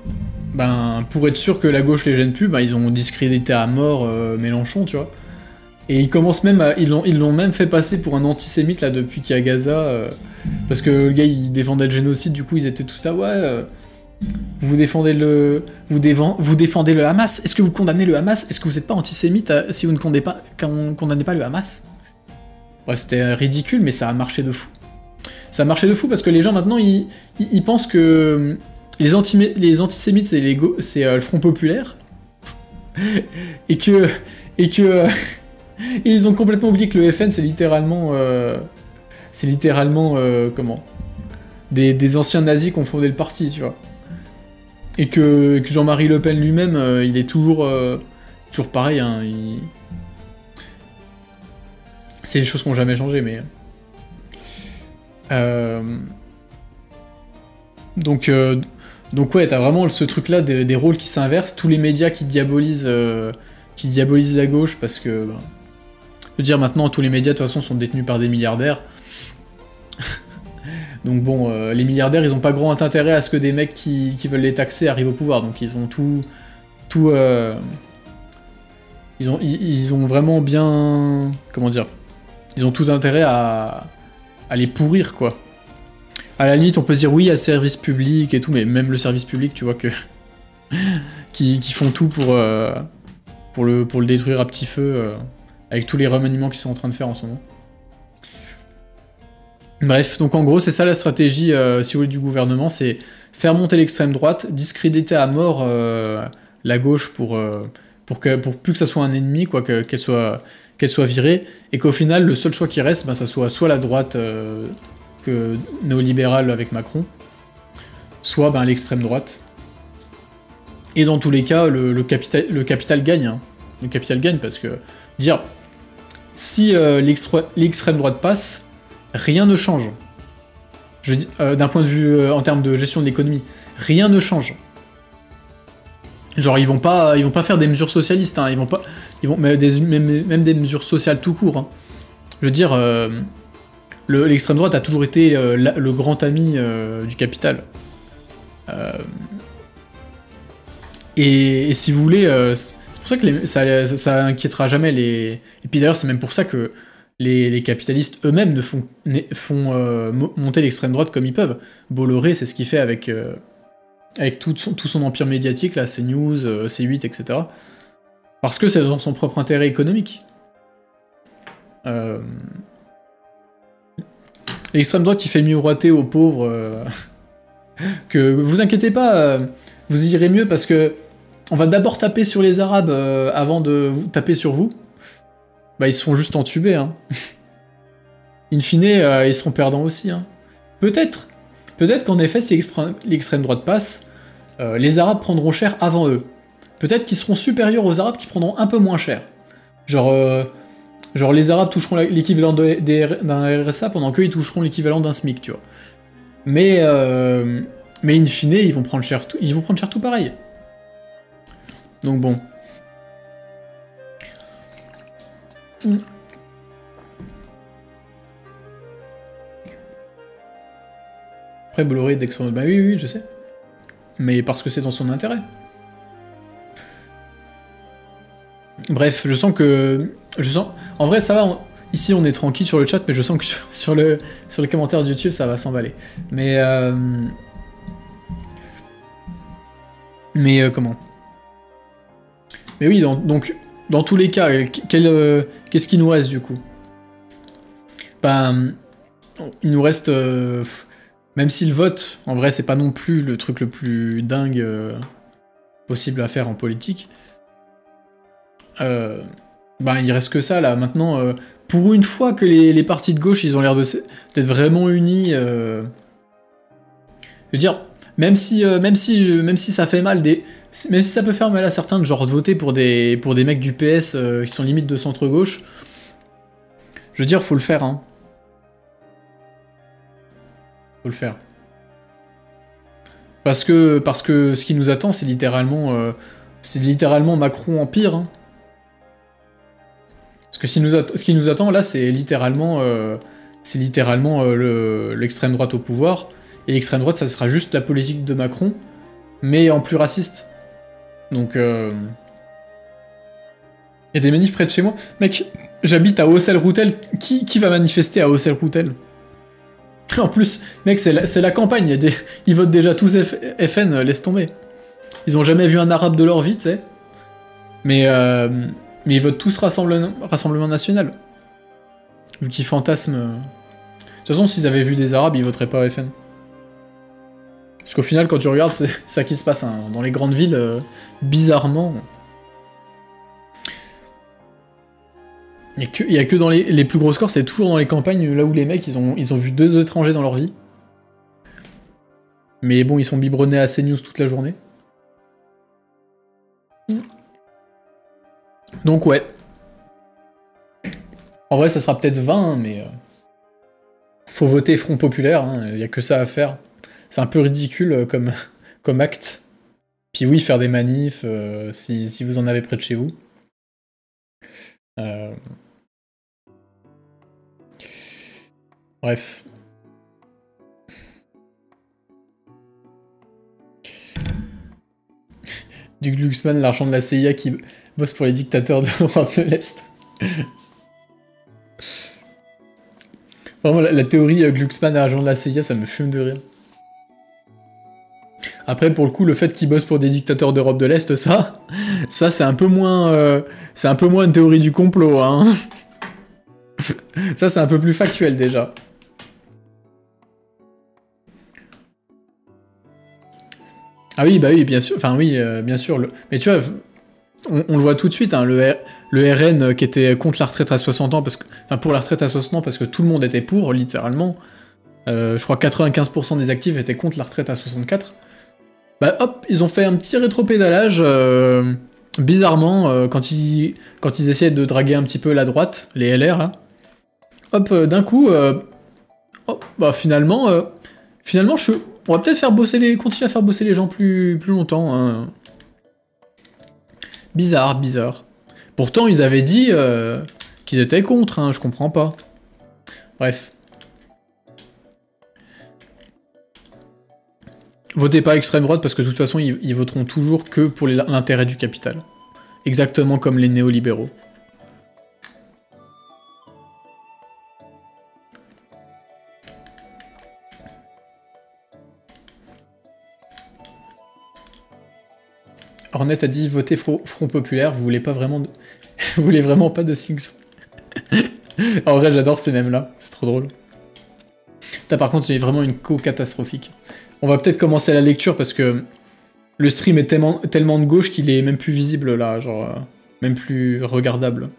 pour être sûr que la gauche les gêne plus, ils ont discrédité à mort Mélenchon, tu vois. Et ils commencent même ils l'ont même fait passer pour un antisémite là depuis qu'il y a Gaza, parce que le gars il défendait le génocide, du coup ils étaient tous là, ouais, vous défendez le Hamas, est-ce que vous condamnez le Hamas, est-ce que vous n'êtes pas antisémite si vous ne condamnez pas le Hamas? Ouais, c'était ridicule, mais ça a marché de fou. Ça a marché de fou parce que les gens maintenant ils pensent que les antisémites c'est le Front Populaire et que ils ont complètement oublié que le FN c'est littéralement comment, des anciens nazis qui ont fondé le parti, tu vois. Et que Jean-Marie Le Pen lui-même il est toujours pareil, hein, c'est les choses qui n'ont jamais changé, mais donc ouais, t'as vraiment ce truc-là des rôles qui s'inversent, tous les médias qui diabolisent la gauche, parce que... je veux dire, maintenant, tous les médias, de toute façon, sont détenus par des milliardaires. Donc bon, les milliardaires, ils ont pas grand intérêt à ce que des mecs qui veulent les taxer arrivent au pouvoir, donc ils ont ils ont vraiment bien... Comment dire? Ils ont tout intérêt à les pourrir, quoi. À la limite, on peut se dire, oui, il y a le service public et tout, mais même le service public, tu vois que... qui font tout pour le détruire à petit feu, avec tous les remaniements qu'ils sont en train de faire en ce moment. Bref, donc en gros, c'est ça la stratégie, si vous voulez, du gouvernement, c'est faire monter l'extrême droite, discréditer à mort la gauche pour plus que ça soit un ennemi, quoi, qu'elle soit virée, et qu'au final, le seul choix qui reste, ça soit la droite néolibérale avec Macron, soit l'extrême droite. Et dans tous les cas, le capital gagne. Hein. Le capital gagne parce que, dire, si l'extrême droite passe, rien ne change. Je veux dire, d'un point de vue en termes de gestion de l'économie, rien ne change. Genre ils vont pas faire des mesures socialistes, hein, même des mesures sociales tout court. Hein. Je veux dire, l'extrême droite a toujours été le grand ami du capital. Et si vous voulez, c'est pour pour ça que ça inquiétera jamais les... Et puis d'ailleurs, c'est même pour ça que les capitalistes eux-mêmes ne font monter l'extrême droite comme ils peuvent. Bolloré, c'est ce qu'il fait avec tout son empire médiatique, là, CNews, C8, etc. Parce que c'est dans son propre intérêt économique. L'extrême droite qui fait miroiter aux pauvres que vous inquiétez pas, vous irez mieux parce que on va d'abord taper sur les Arabes avant de taper sur vous. Bah ils se font juste entuber, hein. In fine, ils seront perdants aussi, hein. Peut-être qu'en effet, si l'extrême droite passe, les Arabes prendront cher avant eux. Peut-être qu'ils seront supérieurs aux Arabes qui prendront un peu moins cher. Genre les Arabes toucheront l'équivalent d'un RSA pendant qu'eux ils toucheront l'équivalent d'un SMIC, tu vois. Mais in fine, ils vont prendre cher tout pareil. Donc bon. Après, Bolloré, d'extrême... Bah oui, je sais. Mais parce que c'est dans son intérêt. Bref, je sens que... En vrai, ça va, ici on est tranquille sur le chat, mais je sens que sur les commentaires de YouTube, ça va s'emballer. Mais comment? Mais oui, donc, dans tous les cas, qu'est-ce qui nous reste, du coup? Ben, il nous reste... même si le vote, en vrai, c'est pas non plus le truc le plus dingue possible à faire en politique. Ben, il reste que ça, là. Maintenant, pour une fois que les partis de gauche, ils ont l'air d'être vraiment unis... Je veux dire, même si ça fait mal, même si ça peut faire mal à certains de genre de voter pour des mecs du PS qui sont limite de centre-gauche, je veux dire, faut le faire, hein. Faut le faire. Parce que ce qui nous attend, c'est littéralement Macron en pire, hein. Parce que ce qui nous attend là, c'est littéralement l'extrême droite au pouvoir, et l'extrême droite, ça sera juste la politique de Macron, mais en plus raciste. Donc, il y a des manifs près de chez moi. Mec, j'habite à Auxelles-Routel, qui va manifester à Auxelles-Routel? En plus, mec, c'est la campagne, ils votent déjà tous FN, laisse tomber. Ils ont jamais vu un arabe de leur vie, tu sais. Mais ils votent tous Rassemblement National. Vu qu'ils fantasment... De toute façon, s'ils avaient vu des arabes, ils voteraient pas FN. Parce qu'au final, quand tu regardes, c'est ça qui se passe, hein. Dans les grandes villes, bizarrement... Il y a que dans les plus gros scores, c'est toujours dans les campagnes, là où les mecs, ils ont vu 2 étrangers dans leur vie. Mais bon, ils sont biberonnés à CNews toute la journée. Donc ouais. En vrai, ça sera peut-être 20, mais... faut voter Front Populaire, hein, y a que ça à faire. C'est un peu ridicule comme acte. Puis oui, faire des manifs, si vous en avez près de chez vous. Bref. Du Glucksmann, l'argent de la CIA qui bosse pour les dictateurs d'Europe de l'Est. Vraiment, la théorie Glucksmann, l'argent de la CIA, ça me fume de rire. Après, pour le coup, le fait qu'il bosse pour des dictateurs d'Europe de l'Est, ça c'est un peu moins une théorie du complot, hein. Ça, c'est un peu plus factuel, déjà. Ah oui, bah oui, bien sûr. Enfin oui, bien sûr. Mais tu vois, on le voit tout de suite, hein, le RN qui était contre la retraite à 60 ans, enfin pour la retraite à 60 ans parce que tout le monde était pour, littéralement. Je crois que 95% des actifs étaient contre la retraite à 64. Bah hop, ils ont fait un petit rétropédalage, bizarrement, quand ils essayaient de draguer un petit peu la droite, les LR là. Hop, d'un coup, oh, bah finalement, on va peut-être continuer à faire bosser les gens plus longtemps. Hein. Bizarre. Pourtant, ils avaient dit qu'ils étaient contre, hein, je comprends pas. Bref. Votez pas extrême droite parce que de toute façon, ils voteront toujours que pour l'intérêt du capital. exactement comme les néolibéraux. Ornette a dit votez Front Populaire, vous voulez pas vraiment de... vous voulez vraiment pas de Sings. En vrai j'adore ces mèmes là, c'est trop drôle. Putain, par contre j'ai vraiment une catastrophique. On va peut-être commencer la lecture parce que le stream est tellement de gauche qu'il est même plus visible là, genre même plus regardable.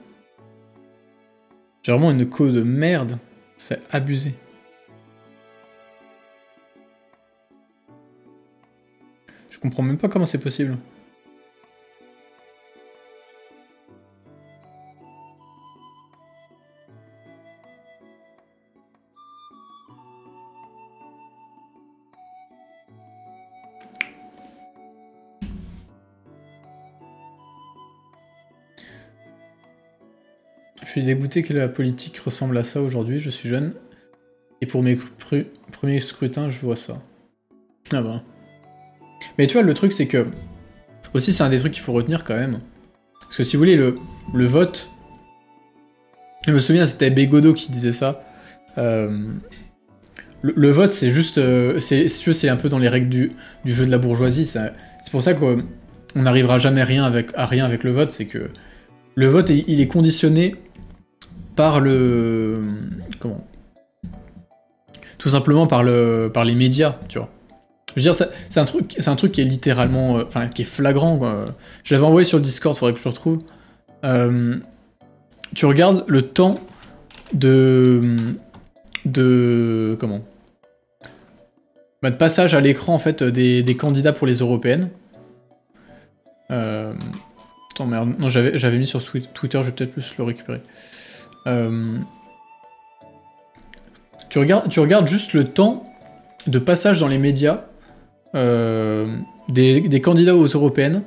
J'ai vraiment une de merde, c'est abusé. Je comprends même pas comment c'est possible. Je suis dégoûté que la politique ressemble à ça aujourd'hui, je suis jeune, et pour mes premiers scrutins, je vois ça. Ah bah. Mais tu vois, le truc, c'est que... Aussi, c'est un des trucs qu'il faut retenir, quand même. Parce que si vous voulez, le vote... Je me souviens, c'était Bégodeau qui disait ça. Le vote, c'est juste... c'est un peu dans les règles du jeu de la bourgeoisie. C'est pour ça qu'on n'arrivera jamais à rien avec le vote, c'est que... Le vote, il est conditionné par le... Comment? Tout simplement par les médias, tu vois. Je veux dire, c'est un truc qui est littéralement... Enfin, qui est flagrant, quoi. Je l'avais envoyé sur le Discord, faudrait que je le retrouve. Tu regardes le temps de comment? Bah, de passage à l'écran, en fait, des candidats pour les européennes. Attends, merde. Non, j'avais mis sur Twitter, je vais peut-être plus le récupérer. Tu regardes juste le temps de passage dans les médias des candidats aux européennes,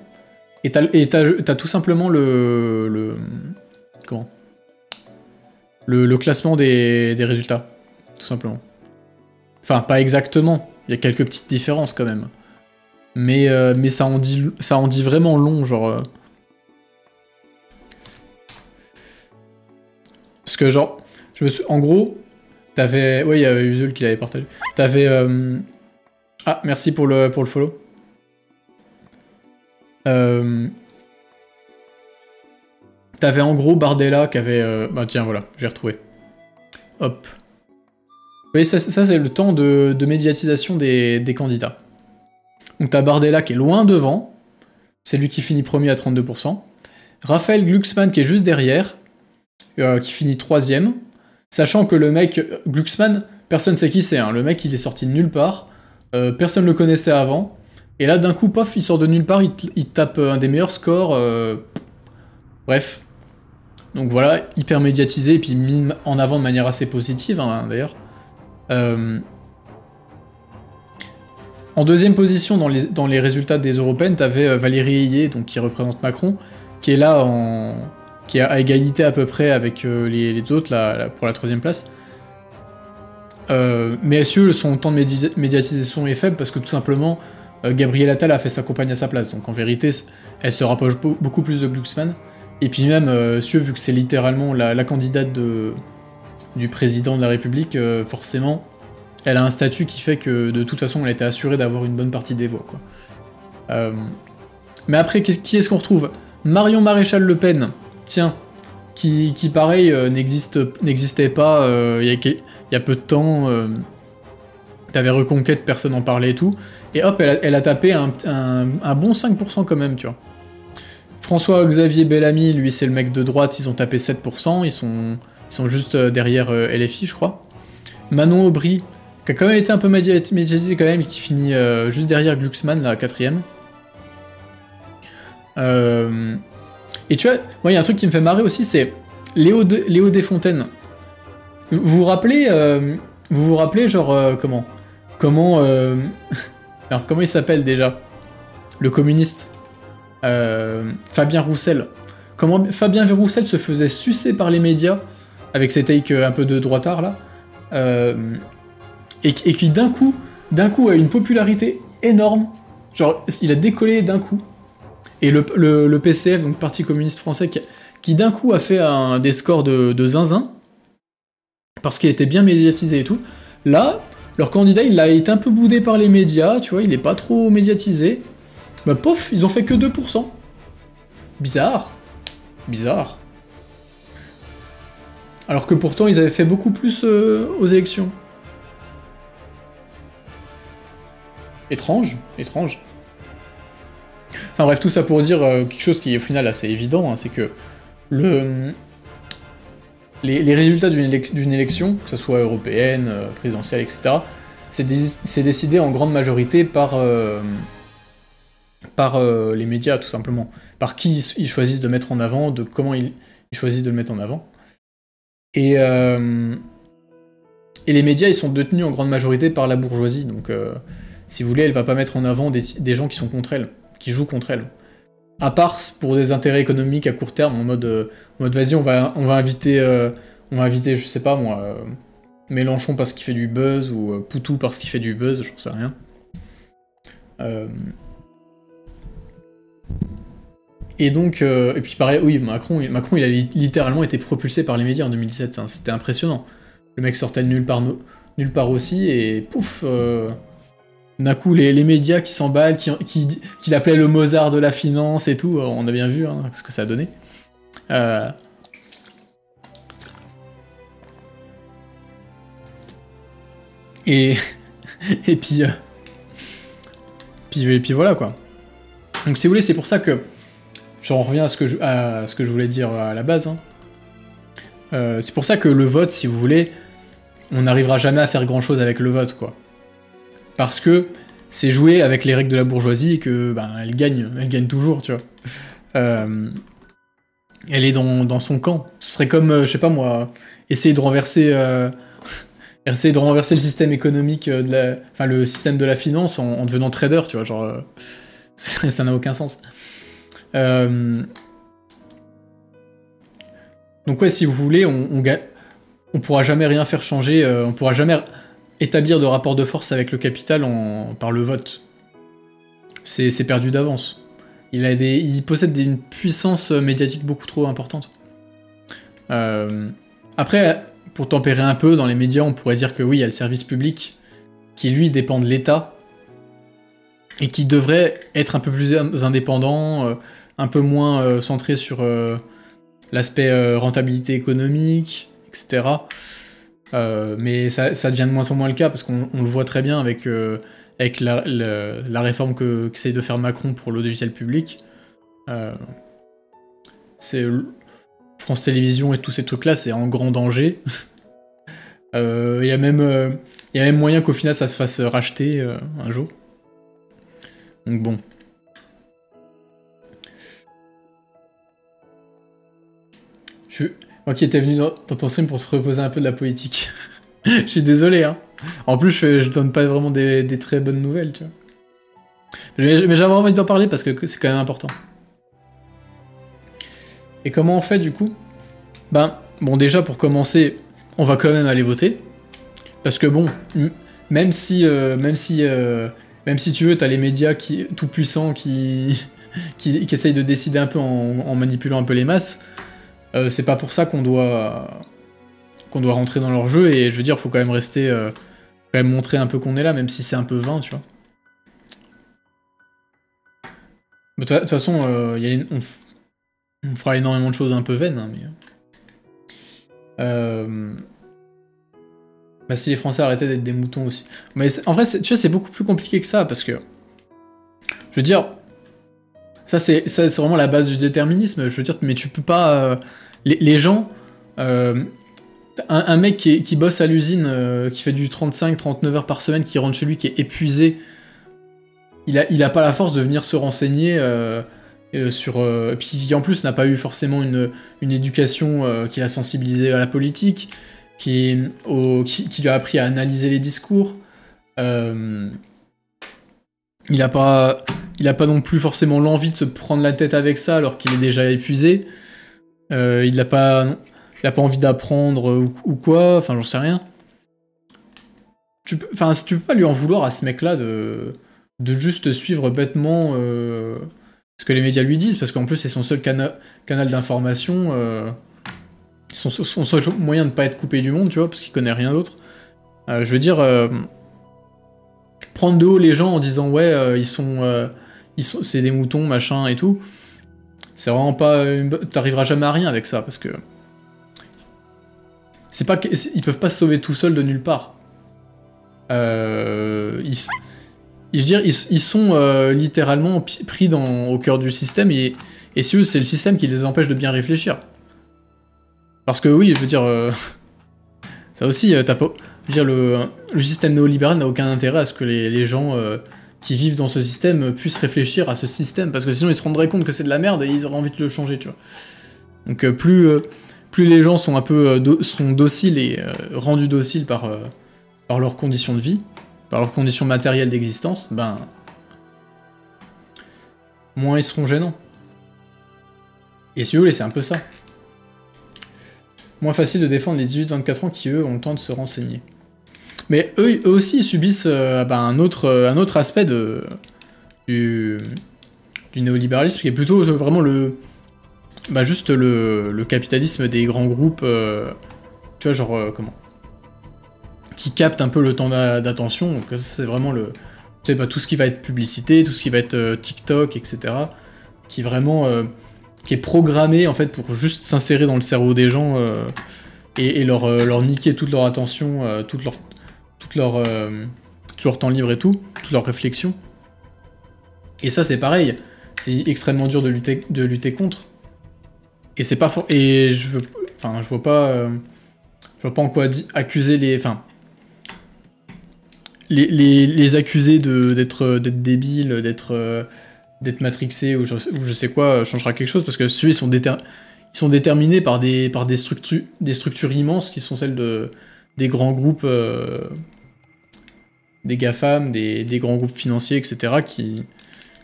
et t'as tout simplement comment? Le classement des résultats, tout simplement. Enfin, pas exactement, il y a quelques petites différences quand même. Mais ça en dit vraiment long, genre... Parce que genre, en gros, t'avais... Ouais, il y avait Usul qui l'avait partagé. T'avais... Ah, merci pour le follow. T'avais en gros Bardella qui avait... Bah tiens, voilà, j'ai retrouvé. Hop. Vous voyez, ça c'est le temps de médiatisation des candidats. Donc t'as Bardella qui est loin devant. C'est lui qui finit premier à 32%. Raphaël Glucksmann qui est juste derrière. Qui finit 3ème. Sachant que le mec... Glucksmann, personne sait qui c'est. Hein. Le mec, il est sorti de nulle part. Personne le connaissait avant. Et là, d'un coup, pof, il sort de nulle part. Il tape un des meilleurs scores. Bref. Donc voilà, hyper médiatisé. Et puis mis en avant de manière assez positive, hein, d'ailleurs. En deuxième position dans les résultats des européennes, t'avais Valérie Ayé, donc qui représente Macron, qui est là qui est à égalité à peu près avec les autres là, pour la 3ème place. Mais son temps de médiatisation est faible parce que tout simplement Gabriel Attal a fait sa compagne à sa place, donc en vérité elle se rapproche beaucoup plus de Glucksmann. Et puis même, vu que c'est littéralement la candidate du président de la République, forcément, elle a un statut qui fait que de toute façon elle était assurée d'avoir une bonne partie des voix, quoi. Mais après, qui est-ce qu'on retrouve? Marion Maréchal Le Pen, tiens, qui pareil, n'existait pas il y a peu de temps. T'avais Reconquête, personne n'en parlait et tout. Et hop, elle a tapé un bon 5% quand même, tu vois. François-Xavier Bellamy, lui c'est le mec de droite, ils ont tapé 7%, ils sont juste derrière LFI, je crois. Manon Aubry, qui a quand même été un peu médiatisé quand même, et qui finit juste derrière Glucksmann, la 4ème. Et tu vois, moi il y a un truc qui me fait marrer aussi, c'est Léo Desfontaines. Vous vous rappelez genre comment alors, comment il s'appelle déjà? Le communiste. Fabien Roussel. Comment Fabien Roussel se faisait sucer par les médias avec ses takes un peu de droitard là, et qui d'un coup a une popularité énorme. Genre il a décollé d'un coup. Et le PCF, donc Parti communiste français, qui d'un coup a fait des scores de zinzin, parce qu'il était bien médiatisé et tout, là, leur candidat, il a été un peu boudé par les médias, tu vois, il est pas trop médiatisé. Bah pof, ils ont fait que 2%. Bizarre. Bizarre. Alors que pourtant, ils avaient fait beaucoup plus aux élections. Étrange, étrange. Enfin bref, tout ça pour dire quelque chose qui est au final assez évident, hein, c'est que les résultats d'une élection, que ce soit européenne, présidentielle, etc., c'est décidé en grande majorité par les médias, tout simplement. Par qui ils choisissent de mettre en avant, de comment ils choisissent de le mettre en avant. Et les médias, ils sont détenus en grande majorité par la bourgeoisie, donc si vous voulez, elle va pas mettre en avant des gens qui sont contre elle, qui jouent contre elle. À part pour des intérêts économiques à court terme, en mode vas-y, on va inviter, je sais pas moi, Mélenchon parce qu'il fait du buzz, ou Poutou parce qu'il fait du buzz, j'en sais rien. Et donc, et puis pareil, oui, Macron, il a littéralement été propulsé par les médias en 2017, hein, c'était impressionnant. Le mec sortait de nulle part aussi, et pouf, d'un coup, les médias qui s'emballent, qui l'appelaient le Mozart de la finance et tout, on a bien vu hein, ce que ça a donné. Et puis voilà quoi. Donc si vous voulez, c'est pour ça que j'en reviens à ce que je voulais dire à la base. Hein. C'est pour ça que le vote, si vous voulez, on n'arrivera jamais à faire grand chose avec le vote, quoi. Parce que c'est jouer avec les règles de la bourgeoisie et que ben, elle gagne toujours, tu vois. Elle est dans son camp. Ce serait comme, je sais pas moi, essayer de renverser le système économique, enfin le système de la finance en devenant trader, tu vois, genre, ça n'a aucun sens. Donc ouais, si vous voulez, on pourra jamais rien faire changer, on pourra jamais établir de rapport de force avec le capital par le vote. C'est perdu d'avance. Il possède une puissance médiatique beaucoup trop importante. Après, pour tempérer un peu, dans les médias, on pourrait dire que oui, il y a le service public, qui lui dépend de l'État, et qui devrait être un peu plus indépendant, un peu moins centré sur l'aspect rentabilité économique, etc. Mais ça devient de moins en moins le cas, parce qu'on le voit très bien avec la réforme qu'essaye de faire Macron pour l'audiovisuel public. C'est France Télévisions et tous ces trucs-là, c'est en grand danger. Il y a même moyen qu'au final ça se fasse racheter un jour. Donc bon. Moi qui étais venu dans ton stream pour se reposer un peu de la politique. Je suis désolé, hein. En plus, je donne pas vraiment des très bonnes nouvelles, tu vois. Mais j'avais envie d'en parler parce que c'est quand même important. Et comment on fait du coup? Ben, bon déjà pour commencer, on va quand même aller voter. Parce que bon, même si tu veux, t'as les médias tout puissants qui essayent de décider un peu en manipulant un peu les masses, c'est pas pour ça qu'on doit rentrer dans leur jeu, et je veux dire, faut quand même rester, quand même montrer un peu qu'on est là, même si c'est un peu vain, tu vois. De toute façon, on fera énormément de choses un peu vaines, hein, mais... Bah si les Français arrêtaient d'être des moutons aussi. Mais en vrai, tu vois, c'est beaucoup plus compliqué que ça, parce que... Je veux dire... Ça, c'est vraiment la base du déterminisme, je veux dire, mais tu peux pas... les gens... un mec qui bosse à l'usine, qui fait du 35-39 heures par semaine, qui rentre chez lui, qui est épuisé, il a pas la force de venir se renseigner sur... puis qui en plus n'a pas eu forcément une éducation qui l'a sensibilisé à la politique, qui lui a appris à analyser les discours. Il a pas non plus forcément l'envie de se prendre la tête avec ça alors qu'il est déjà épuisé. Il a pas envie d'apprendre ou quoi, enfin j'en sais rien. Tu peux pas lui en vouloir à ce mec-là de juste suivre bêtement ce que les médias lui disent, parce qu'en plus c'est son seul canal d'information, son seul moyen de ne pas être coupé du monde, tu vois, parce qu'il connaît rien d'autre. Je veux dire, prendre de haut les gens en disant ouais, c'est des moutons, machin et tout, c'est vraiment pas... T'arriveras jamais à rien avec ça, parce que... C'est pas ils peuvent pas se sauver tout seuls de nulle part. Je veux dire, ils sont littéralement pris au cœur du système, et si eux, c'est le système qui les empêche de bien réfléchir. Parce que oui, je veux dire... ça aussi, t'as pas... Je veux dire, le système néolibéral n'a aucun intérêt à ce que les gens qui vivent dans ce système puissent réfléchir à ce système, parce que sinon ils se rendraient compte que c'est de la merde et ils auraient envie de le changer, tu vois. Donc plus les gens sont un peu sont dociles et rendus dociles par leurs conditions de vie, par leurs conditions matérielles d'existence, ben moins ils seront gênants. Et si vous voulez, c'est un peu ça. Moins facile de défendre les 18-24 ans qui, eux, ont le temps de se renseigner. Mais eux aussi, ils subissent un autre aspect du néolibéralisme, qui est plutôt vraiment juste le capitalisme des grands groupes, tu vois, genre, qui captent un peu le temps d'attention. Donc ça, c'est vraiment tout ce qui va être publicité, tout ce qui va être TikTok, etc., qui vraiment... qui est programmé, en fait, pour juste s'insérer dans le cerveau des gens et leur niquer toute leur attention, tout leur temps libre et tout, toute leur réflexion. Et ça, c'est pareil, c'est extrêmement dur de lutter contre. Et c'est pas et je vois pas en quoi accuser les accuser d'être débiles, d'être matrixés ou je sais quoi changera quelque chose, parce que ceux ils sont déterminés par des structures immenses qui sont celles des grands groupes, des GAFAM, des grands groupes financiers, etc.,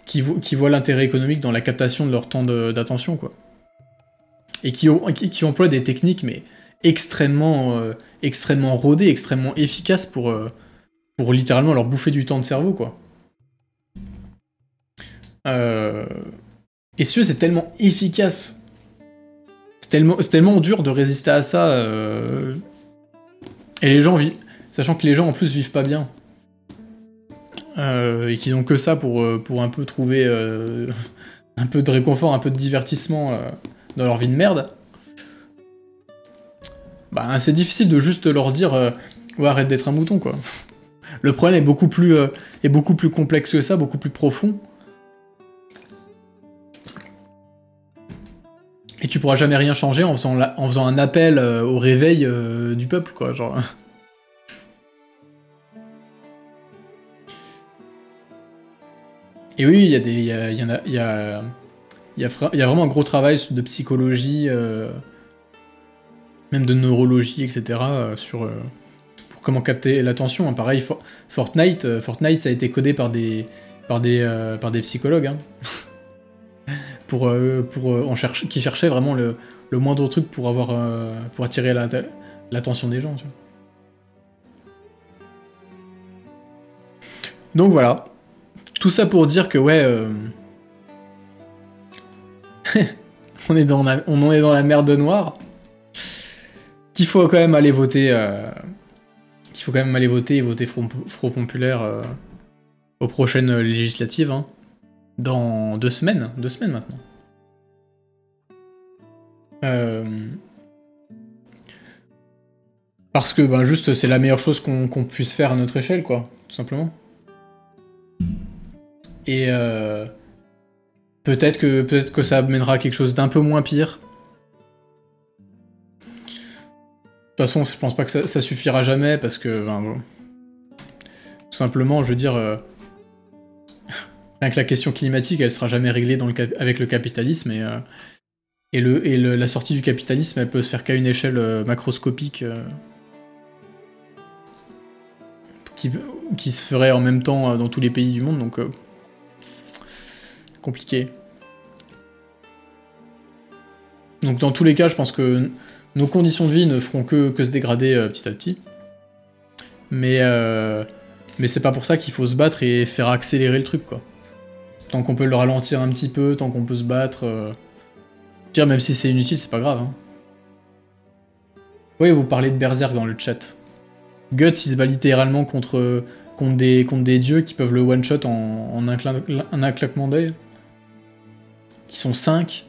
qui voient l'intérêt économique dans la captation de leur temps d'attention, quoi. Et qui emploient des techniques, mais extrêmement rodées, extrêmement efficaces pour littéralement leur bouffer du temps de cerveau, quoi. Et c'est tellement efficace, c'est tellement dur de résister à ça, et les gens sachant que les gens en plus vivent pas bien, et qu'ils ont que ça pour un peu trouver un peu de réconfort, un peu de divertissement dans leur vie de merde. Bah c'est difficile de juste leur dire ouais, arrête d'être un mouton, quoi. Le problème est beaucoup plus complexe que ça, beaucoup plus profond. Et tu pourras jamais rien changer en faisant un appel au réveil du peuple, quoi, genre. Et oui, il y a vraiment un gros travail de psychologie, même de neurologie, etc., pour comment capter l'attention. Hein. Pareil, Fortnite, ça a été codé par des psychologues, hein. Qui cherchaient vraiment le moindre truc pour attirer l'attention des gens, tu vois. Donc voilà. Tout ça pour dire que ouais, on est dans la merde noire. Qu'il faut quand même aller voter. Et voter Front Populaire aux prochaines législatives, hein, dans 2 semaines. 2 semaines maintenant. Parce que juste c'est la meilleure chose qu'on puisse faire à notre échelle, quoi, tout simplement. Et peut-être que ça amènera à quelque chose d'un peu moins pire. De toute façon, je pense pas que ça suffira jamais, parce que tout simplement, je veux dire, rien que la question climatique, elle sera jamais réglée avec le capitalisme, et la sortie du capitalisme, elle peut se faire qu'à une échelle macroscopique, qui se ferait en même temps dans tous les pays du monde, donc compliqué. Donc dans tous les cas, je pense que nos conditions de vie ne feront que se dégrader petit à petit. Mais c'est pas pour ça qu'il faut se battre et faire accélérer le truc, quoi. Tant qu'on peut le ralentir un petit peu, tant qu'on peut se battre. Pire, même si c'est inutile, c'est pas grave. Hein. Oui, vous parlez de Berserk dans le chat. Guts, il se bat littéralement contre des dieux qui peuvent le one-shot en un claquement d'œil. Qui sont 5.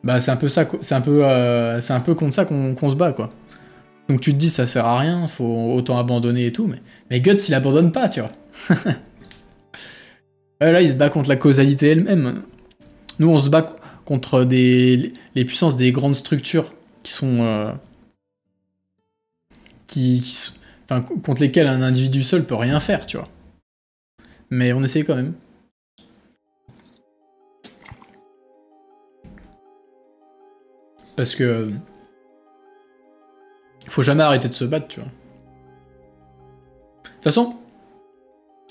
Bah c'est un peu ça, c'est un peu contre ça qu'on se bat, quoi. Donc tu te dis, ça sert à rien, faut autant abandonner et tout, mais Guts, il abandonne pas, tu vois. Là, il se bat contre la causalité elle-même. Nous, on se bat contre les puissances des grandes structures qui sont... enfin, contre lesquelles un individu seul peut rien faire, tu vois. Mais on essaye quand même. Parce que... faut jamais arrêter de se battre, tu vois. De toute façon,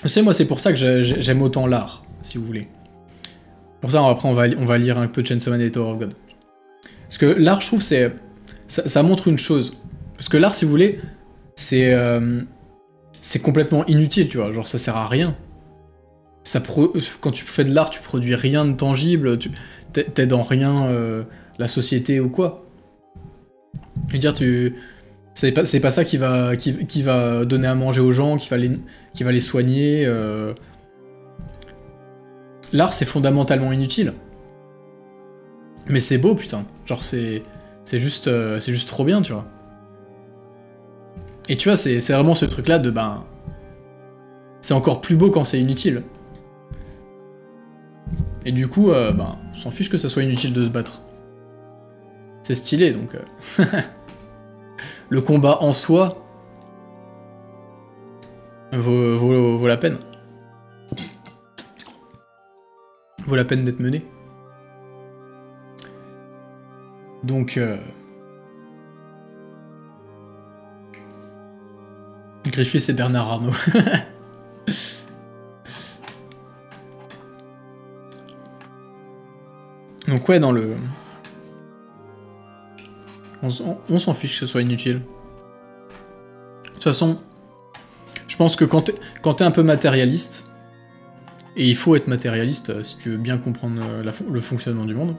vous savez, moi, c'est pour ça que j'aime autant l'art, si vous voulez. Pour ça, après, on va lire un peu Chainsaw Man et Tower of God. Parce que l'art, je trouve, ça montre une chose. Parce que l'art, si vous voulez, c'est complètement inutile, tu vois. Genre, ça sert à rien. Quand tu fais de l'art, tu produis rien de tangible, t'aides en rien la société ou quoi. Je veux dire, c'est pas ça qui va donner à manger aux gens, qui va les soigner. L'art, c'est fondamentalement inutile. Mais c'est beau, putain. Genre, c'est juste trop bien, tu vois. Et tu vois, c'est vraiment ce truc-là de, ben... c'est encore plus beau quand c'est inutile. Et du coup, ben, on s'en fiche que ça soit inutile de se battre. C'est stylé, donc... Le combat en soi... vaut la peine. Vaut la peine d'être mené. Donc... Griffith, c'est Bernard Arnault. Donc ouais, dans le... On s'en fiche que ce soit inutile. De toute façon, je pense que quand t'es un peu matérialiste, et il faut être matérialiste si tu veux bien comprendre le fonctionnement du monde,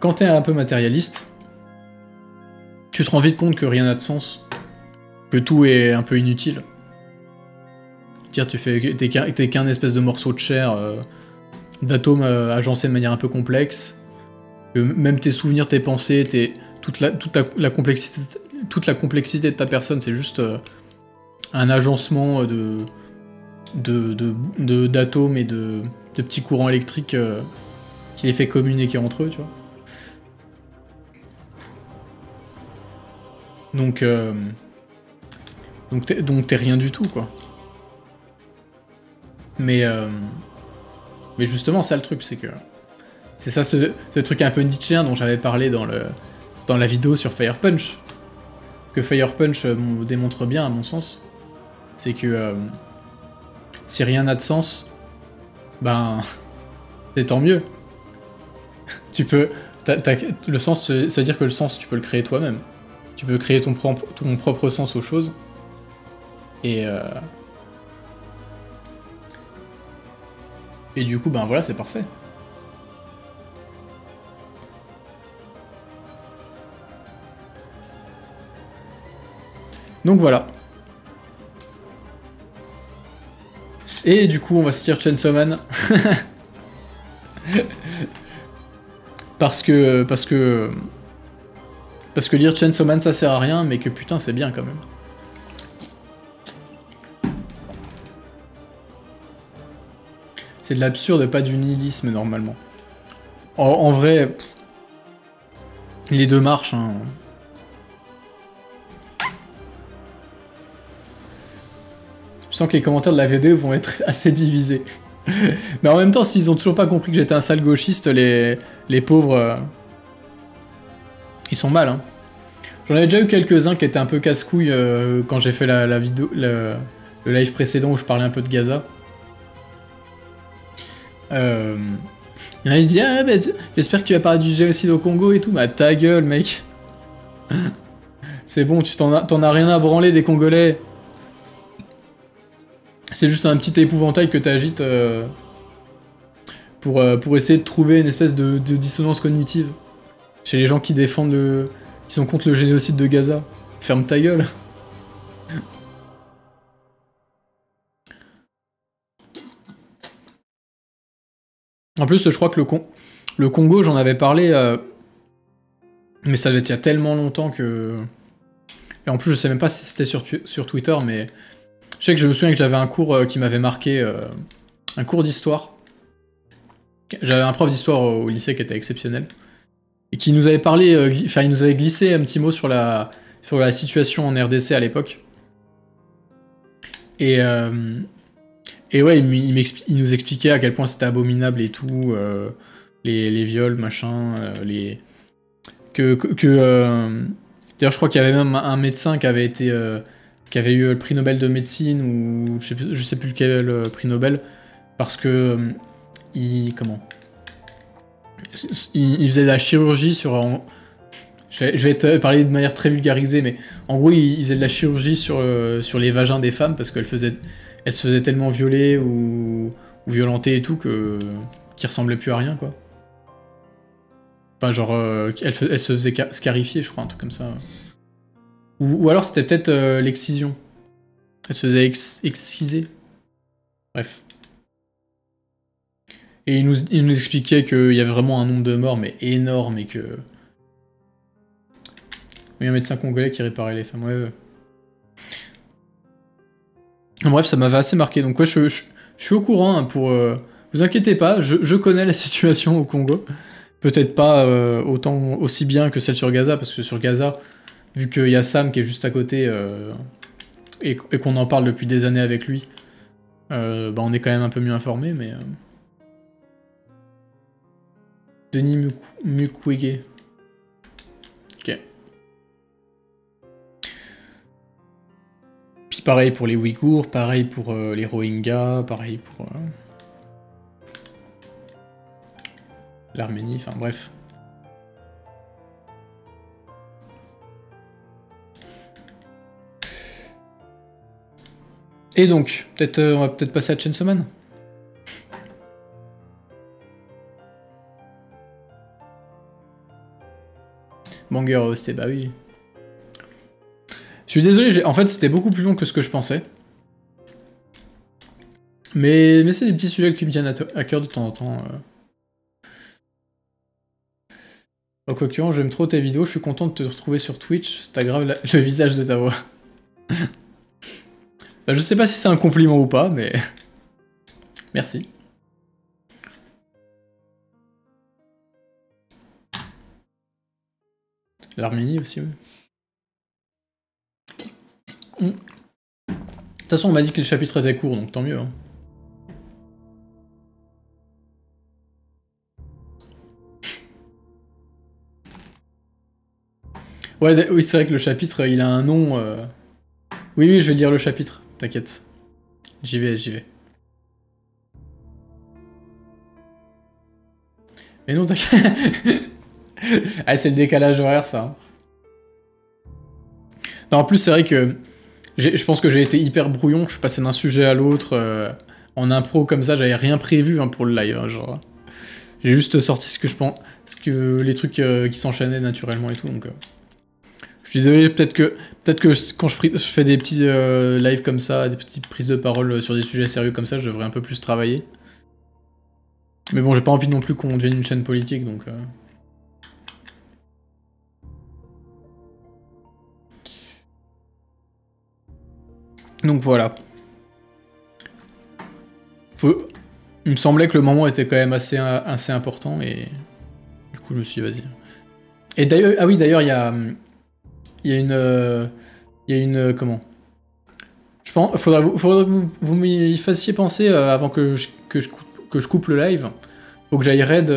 quand t'es un peu matérialiste, tu te rends vite compte que rien n'a de sens, que tout est un peu inutile. Dire, t'es qu'un espèce de morceau de chair, d'atomes agencés de manière un peu complexe, que même tes souvenirs, tes pensées, toute la complexité de ta personne, c'est juste un agencement d'atomes et de petits courants électriques qui les fait communiquer entre eux, tu vois. Donc t'es rien du tout, quoi. Mais justement, ça le truc, c'est que... C'est ça ce truc un peu nietzschéen dont j'avais parlé dans la vidéo sur Fire Punch. Que Fire Punch démontre bien, à mon sens. C'est que... si rien n'a de sens, ben... c'est tant mieux. Tu peux... le sens, c'est-à-dire que le sens, tu peux le créer toi-même. Tu peux créer ton propre sens aux choses. Et du coup, ben voilà, c'est parfait. Donc voilà. Et du coup, on va se dire Chainsaw Man. parce que lire Chainsaw Man, ça sert à rien, mais que putain, c'est bien quand même. C'est de l'absurde, pas du nihilisme, normalement. En vrai, les deux marchent, hein. Je sens que les commentaires de la vidéo vont être assez divisés. Mais en même temps, s'ils ont toujours pas compris que j'étais un sale gauchiste, les pauvres... ils sont mal, hein. J'en avais déjà eu quelques-uns qui étaient un peu casse-couilles quand j'ai fait la vidéo, le live précédent où je parlais un peu de Gaza. Il y en a qui disent « Ah, bah, j'espère que tu vas parler du génocide au Congo et tout. » Bah ta gueule, mec. C'est bon, t'en as rien à branler des Congolais. C'est juste un petit épouvantail que t'agites pour essayer de trouver une espèce de dissonance cognitive chez les gens qui défendent qui sont contre le génocide de Gaza. Ferme ta gueule. En plus, je crois que le Congo, j'en avais parlé, mais ça devait être il y a tellement longtemps que... Et en plus, je sais même pas si c'était sur Twitter, mais je sais que je me souviens que j'avais un cours qui m'avait marqué, un cours d'histoire. J'avais un prof d'histoire au lycée qui était exceptionnel, et qui nous avait parlé, enfin, il nous avait glissé un petit mot sur la situation en RDC à l'époque. Et ouais, il nous expliquait à quel point c'était abominable et tout, les viols, machin, D'ailleurs, je crois qu'il y avait même un médecin qui avait eu le prix Nobel de médecine, ou je sais plus lequel prix Nobel, parce que il faisait de la chirurgie sur... Je vais te parler de manière très vulgarisée, mais en gros, il faisait de la chirurgie sur les vagins des femmes, parce qu'elles se faisaient tellement violer ou violenter et tout qu'ils ressemblaient plus à rien, quoi. Enfin, genre, elle se faisait scarifier, je crois, un truc comme ça. Ou alors c'était peut-être l'excision. Elle se faisait exciser. Bref. Et il nous expliquait qu'il y avait vraiment un nombre de morts, mais énorme, et que... Oui, un médecin congolais qui réparait les femmes, ouais. Bref, ça m'avait assez marqué, donc ouais, je suis au courant, hein, pour... vous inquiétez pas, je connais la situation au Congo. Peut-être pas aussi bien que celle sur Gaza, parce que sur Gaza, vu qu'il y a Sam qui est juste à côté, et qu'on en parle depuis des années avec lui, bah on est quand même un peu mieux informé, mais... Denis Mukwege. Ok. Puis pareil pour les Ouïghours, pareil pour les Rohingyas, pareil pour... l'Arménie, enfin bref. Et donc, on va peut-être passer à Chainsaw Man. Banger OST, bah oui. Je suis désolé, en fait c'était beaucoup plus long que ce que je pensais. Mais c'est des petits sujets qui me tiennent à cœur de temps en temps. Au concurrent, j'aime trop tes vidéos, je suis content de te retrouver sur Twitch, t'as grave le visage de ta voix. Bah, je sais pas si c'est un compliment ou pas, mais... Merci. L'Arménie aussi, oui. De toute façon, on m'a dit que le chapitre était court, donc tant mieux. Hein. Ouais, oui, c'est vrai que le chapitre, il a un nom... Oui, je vais lire le chapitre, t'inquiète. J'y vais. Mais non, t'inquiète. Ah, c'est le décalage horaire, ça. Hein. Non, en plus, c'est vrai que je pense que j'ai été hyper brouillon, je suis passé d'un sujet à l'autre, en impro comme ça, j'avais rien prévu hein, pour le live, hein, genre. J'ai juste sorti ce que je pense, les trucs qui s'enchaînaient naturellement et tout, donc... Je suis désolé, peut-être que quand je fais des petits lives comme ça, des petites prises de parole sur des sujets sérieux comme ça, je devrais un peu plus travailler. Mais bon, j'ai pas envie non plus qu'on devienne une chaîne politique, donc... Donc voilà. Il me semblait que le moment était quand même assez important, et... Du coup, je me suis dit, vas-y. Et d'ailleurs, ah oui, d'ailleurs, il y a une... comment? Je pense... Faudra que vous m'y fassiez penser avant que je coupe le live. Faut que j'aille raid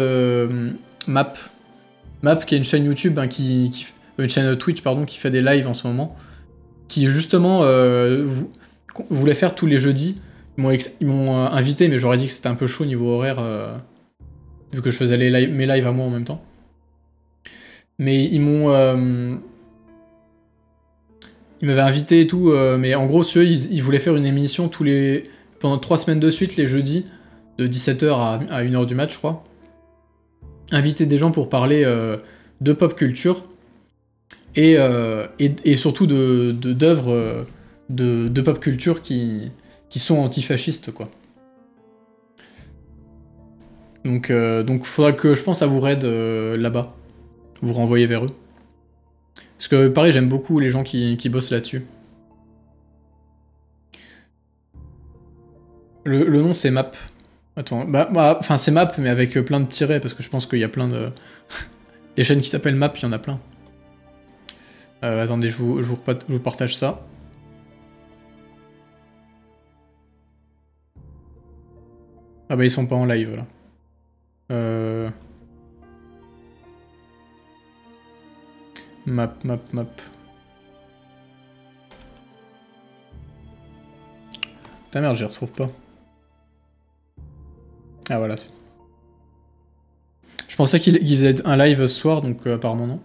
Map. Map, qui est une chaîne YouTube, hein, une chaîne Twitch, pardon, qui fait des lives en ce moment. Qui, justement, voulait faire tous les jeudis. Ils m'ont invité, mais j'aurais dit que c'était un peu chaud niveau horaire, vu que je faisais mes lives à moi en même temps. Mais ils m'ont... Ils m'avaient invité et tout, mais en gros, ils voulaient faire une émission tous les pendant 3 semaines de suite, les jeudis, de 17h à 1h du match, je crois. Inviter des gens pour parler de pop culture et surtout d'œuvres de pop culture qui sont antifascistes, quoi. Donc faudra que je pense à vous raid là-bas, vous renvoyer vers eux. Parce que pareil, j'aime beaucoup les gens qui bossent là-dessus. Le nom c'est Map. Attends, enfin c'est Map mais avec plein de tirets parce que je pense qu'il y a plein de... Des chaînes qui s'appellent Map, il y en a plein. Attendez, je vous partage ça. Ah bah ils sont pas en live là. Map. Ta merde, je les retrouve pas. Ah voilà. Je pensais qu'il faisait un live ce soir, donc apparemment non.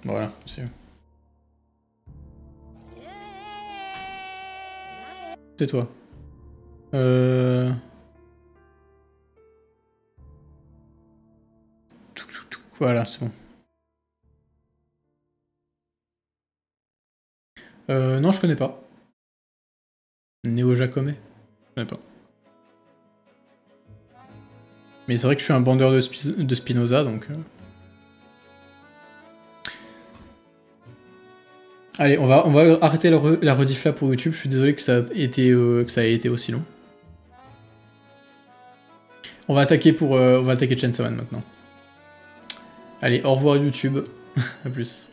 Voilà, c'est... Tais-toi. Voilà, c'est bon. Non, je connais pas. Néo Jacomet? Je connais pas. Mais c'est vrai que je suis un bandeur de Spinoza, donc... Allez, on va arrêter la rediff là pour YouTube. Je suis désolé que ça ait été aussi long. On va attaquer Chainsaw Man maintenant. Allez, au revoir YouTube. A plus.